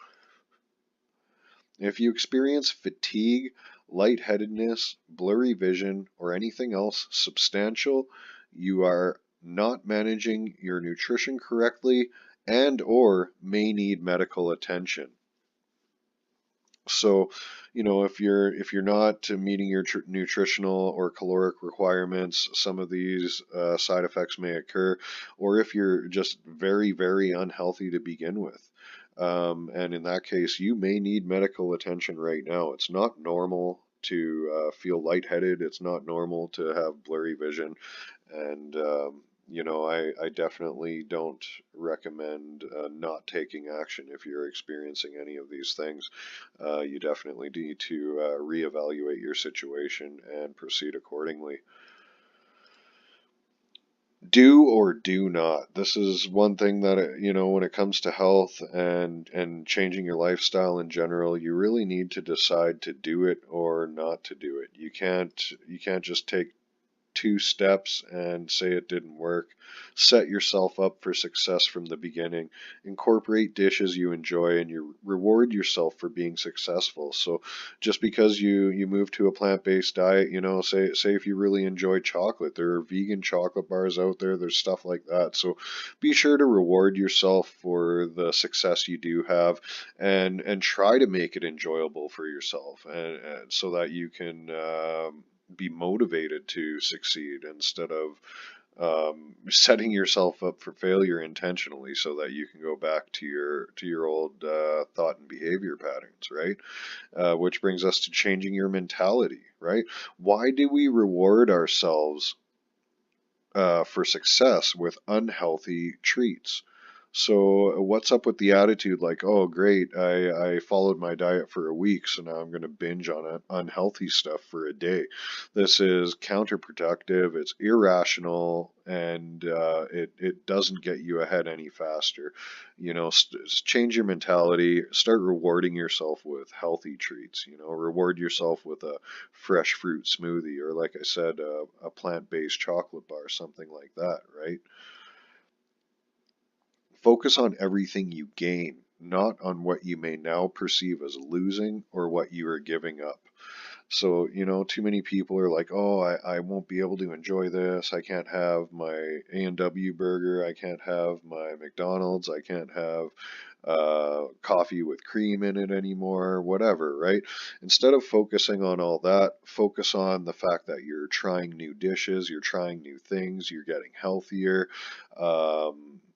[SPEAKER 2] If you experience fatigue, lightheadedness, blurry vision, or anything else substantial, you are not managing your nutrition correctly and or may need medical attention. So, if you're not meeting your nutritional or caloric requirements, some of these side effects may occur, or if you're just very, very unhealthy to begin with. And in that case, you may need medical attention right now. It's not normal to feel lightheaded. It's not normal to have blurry vision. And, I definitely don't recommend not taking action if you're experiencing any of these things. You definitely need to reevaluate your situation and proceed accordingly. Do or do not. This is one thing that, when it comes to health and changing your lifestyle in general, you really need to decide to do it or not to do it. You can't just take two steps and say it didn't work. Set yourself up for success from the beginning. Incorporate dishes you enjoy and you reward yourself for being successful. So just because you move to a plant-based diet, say if you really enjoy chocolate, there are vegan chocolate bars out there, there's stuff like that. So be sure to reward yourself for the success you do have and try to make it enjoyable for yourself and so that you can be motivated to succeed instead of setting yourself up for failure intentionally so that you can go back to your old thought and behavior patterns, right? Which brings us to changing your mentality, right? Why do we reward ourselves for success with unhealthy treats? So what's up with the attitude like, oh, great, I followed my diet for a week, so now I'm going to binge on unhealthy stuff for a day. This is counterproductive, it's irrational, and it doesn't get you ahead any faster. Change your mentality, start rewarding yourself with healthy treats. Reward yourself with a fresh fruit smoothie, or like I said, a plant-based chocolate bar, something like that, right? Focus on everything you gain, not on what you may now perceive as losing or what you are giving up. So, too many people are like, oh, I won't be able to enjoy this. I can't have my A&W burger. I can't have my McDonald's. I can't have coffee with cream in it anymore, whatever, right? Instead of focusing on all that, focus on the fact that you're trying new dishes, you're trying new things, you're getting healthier,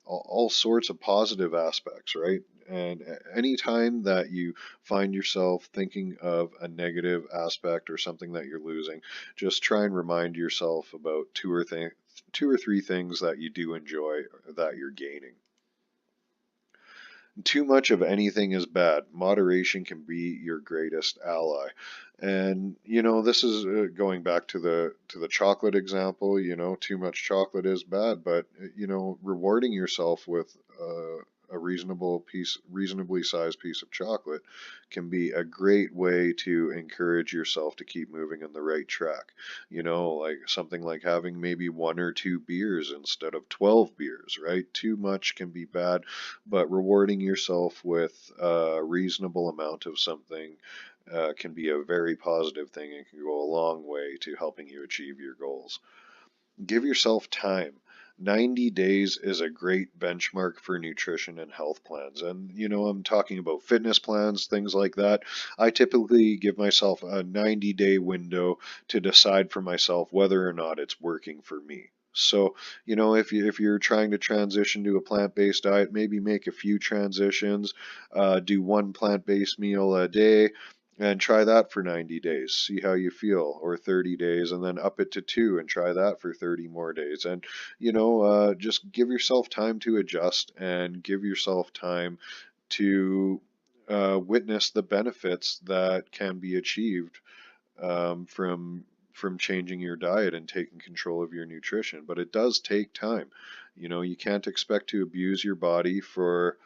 [SPEAKER 2] all sorts of positive aspects, right? And anytime that you find yourself thinking of a negative aspect or something that you're losing, just try and remind yourself about two or three things that you do enjoy that you're gaining. Too much of anything is bad. Moderation can be your greatest ally. And this is going back to the chocolate example. Too much chocolate is bad, but rewarding yourself with a reasonably sized piece of chocolate can be a great way to encourage yourself to keep moving in the right track. Like something like having maybe one or two beers instead of 12 beers, right? Too much can be bad, but rewarding yourself with a reasonable amount of something can be a very positive thing and can go a long way to helping you achieve your goals. Give yourself time. 90 days is a great benchmark for nutrition and health plans. And, I'm talking about fitness plans, things like that. I typically give myself a 90-day window to decide for myself whether or not it's working for me. So, if you're trying to transition to a plant-based diet, maybe make a few transitions, do one plant-based meal a day, and try that for 90 days. See how you feel, or 30 days, and then up it to two and try that for 30 more days. And, just give yourself time to adjust and give yourself time to witness the benefits that can be achieved from changing your diet and taking control of your nutrition. But it does take time. You can't expect to abuse your body for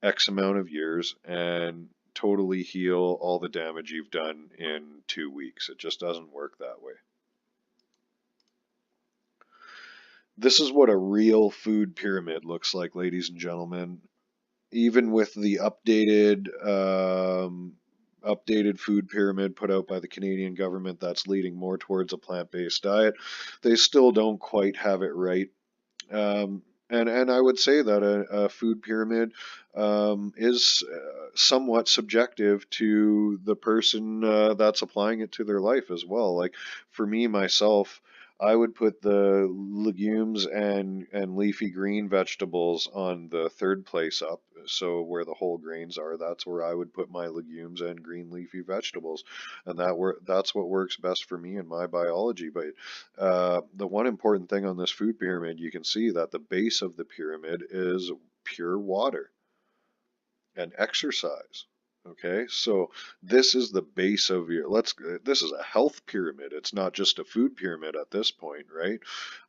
[SPEAKER 2] X amount of years and totally heal all the damage you've done in 2 weeks. It just doesn't work that way. This is what a real food pyramid looks like, ladies and gentlemen. Even with the updated food pyramid put out by the Canadian government that's leading more towards a plant-based diet, they still don't quite have it right. And I would say that a food pyramid is somewhat subjective to the person that's applying it to their life as well. Like for me, myself, I would put the legumes and leafy green vegetables on the third place up. So where the whole grains are, that's where I would put my legumes and green leafy vegetables, and that's what works best for me and my biology. But the one important thing on this food pyramid, you can see that the base of the pyramid is pure water and exercise. Okay, so this is the base of your, this is a health pyramid. It's not just a food pyramid at this point, right?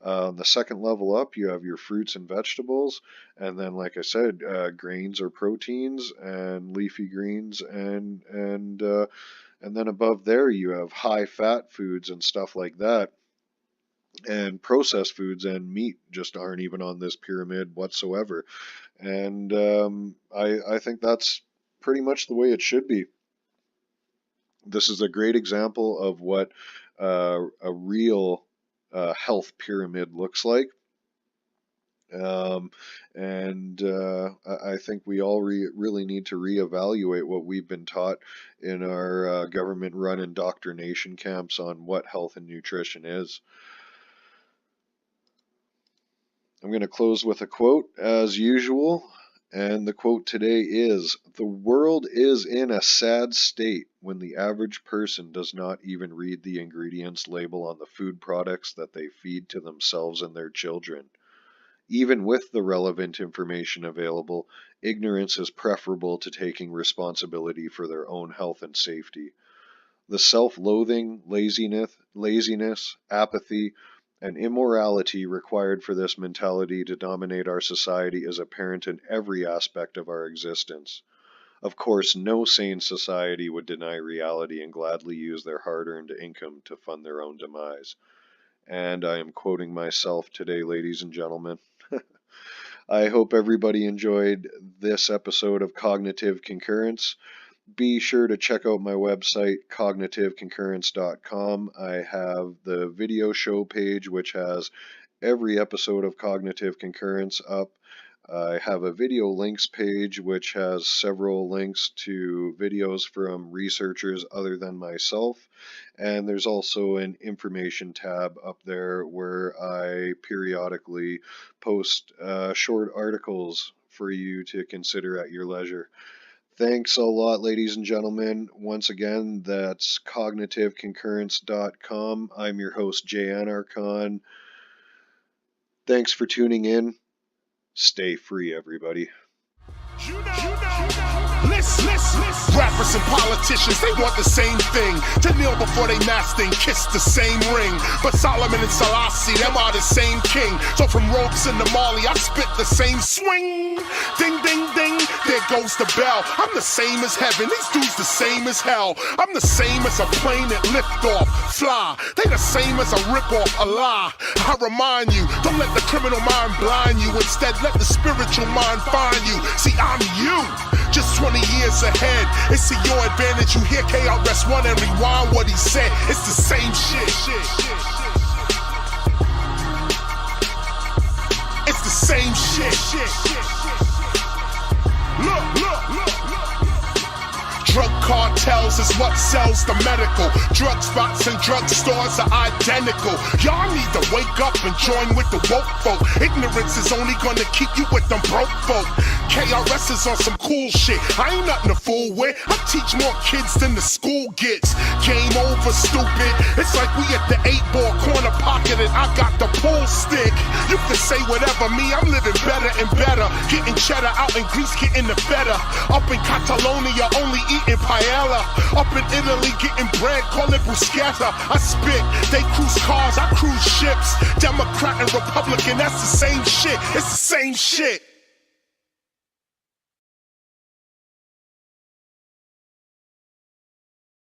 [SPEAKER 2] The second level up, you have your fruits and vegetables, and then, like I said, grains or proteins, and leafy greens, and then above there you have high fat foods and stuff like that. And processed foods and meat just aren't even on this pyramid whatsoever. And I think that's pretty much the way it should be. This is a great example of what a real health pyramid looks like. I think we all really need to reevaluate what we've been taught in our government-run indoctrination camps on what health and nutrition is. I'm going to close with a quote, as usual, and the quote today is, "The world is in a sad state when the average person does not even read the ingredients label on the food products that they feed to themselves and their children. Even with the relevant information available, ignorance is preferable to taking responsibility for their own health and safety. The self-loathing, laziness, apathy, and immorality required for this mentality to dominate our society is apparent in every aspect of our existence. Of course, no sane society would deny reality and gladly use their hard-earned income to fund their own demise." And I am quoting myself today, ladies and gentlemen. I hope everybody enjoyed this episode of Cognitive Concurrence. Be sure to check out my website, cognitiveconcurrence.com. I have the video show page, which has every episode of Cognitive Concurrence up. I have a video links page, which has several links to videos from researchers other than myself. And there's also an information tab up there where I periodically post short articles for you to consider at your leisure. Thanks a lot, ladies and gentlemen. Once again, that's cognitiveconcurrence.com. I'm your host, Jay Anarchon. Thanks for tuning in. Stay free, everybody.
[SPEAKER 1] Listen. Rappers and politicians, they want the same thing. To kneel before they master and kiss the same ring. But Solomon and Selassie, them are the same king. So from ropes into Mali, I spit the same swing. Ding, ding, ding, there goes the bell. I'm the same as heaven, these dudes the same as hell. I'm the same as a plane that lift off, fly. They the same as a rip off, a lie. I remind you, don't let the criminal mind blind you. Instead, let the spiritual mind find you. See, I'm you, just 20 years ahead. It's to your advantage. You hear KRS-One and rewind what he said. It's the same shit. It's the same shit. Look. Drug cartels is what sells the medical. Drug spots and drug stores are identical. Y'all need to wake up and join with the woke folk. Ignorance is only gonna keep you with them broke folk. KRS is on some cool shit. I ain't nothing to fool with. I teach more kids than the school gets. Game over, stupid. It's like we at the 8-ball corner pocket and I got the pool stick. You can say whatever, me, I'm living better and better. Getting cheddar out in Greece, getting the better. Up in Catalonia, only eating paella. Up in Italy, getting bread, call it bruschetta. I spit, they cruise cars, I cruise ships. Democrat and Republican, that's the same shit. It's the same shit.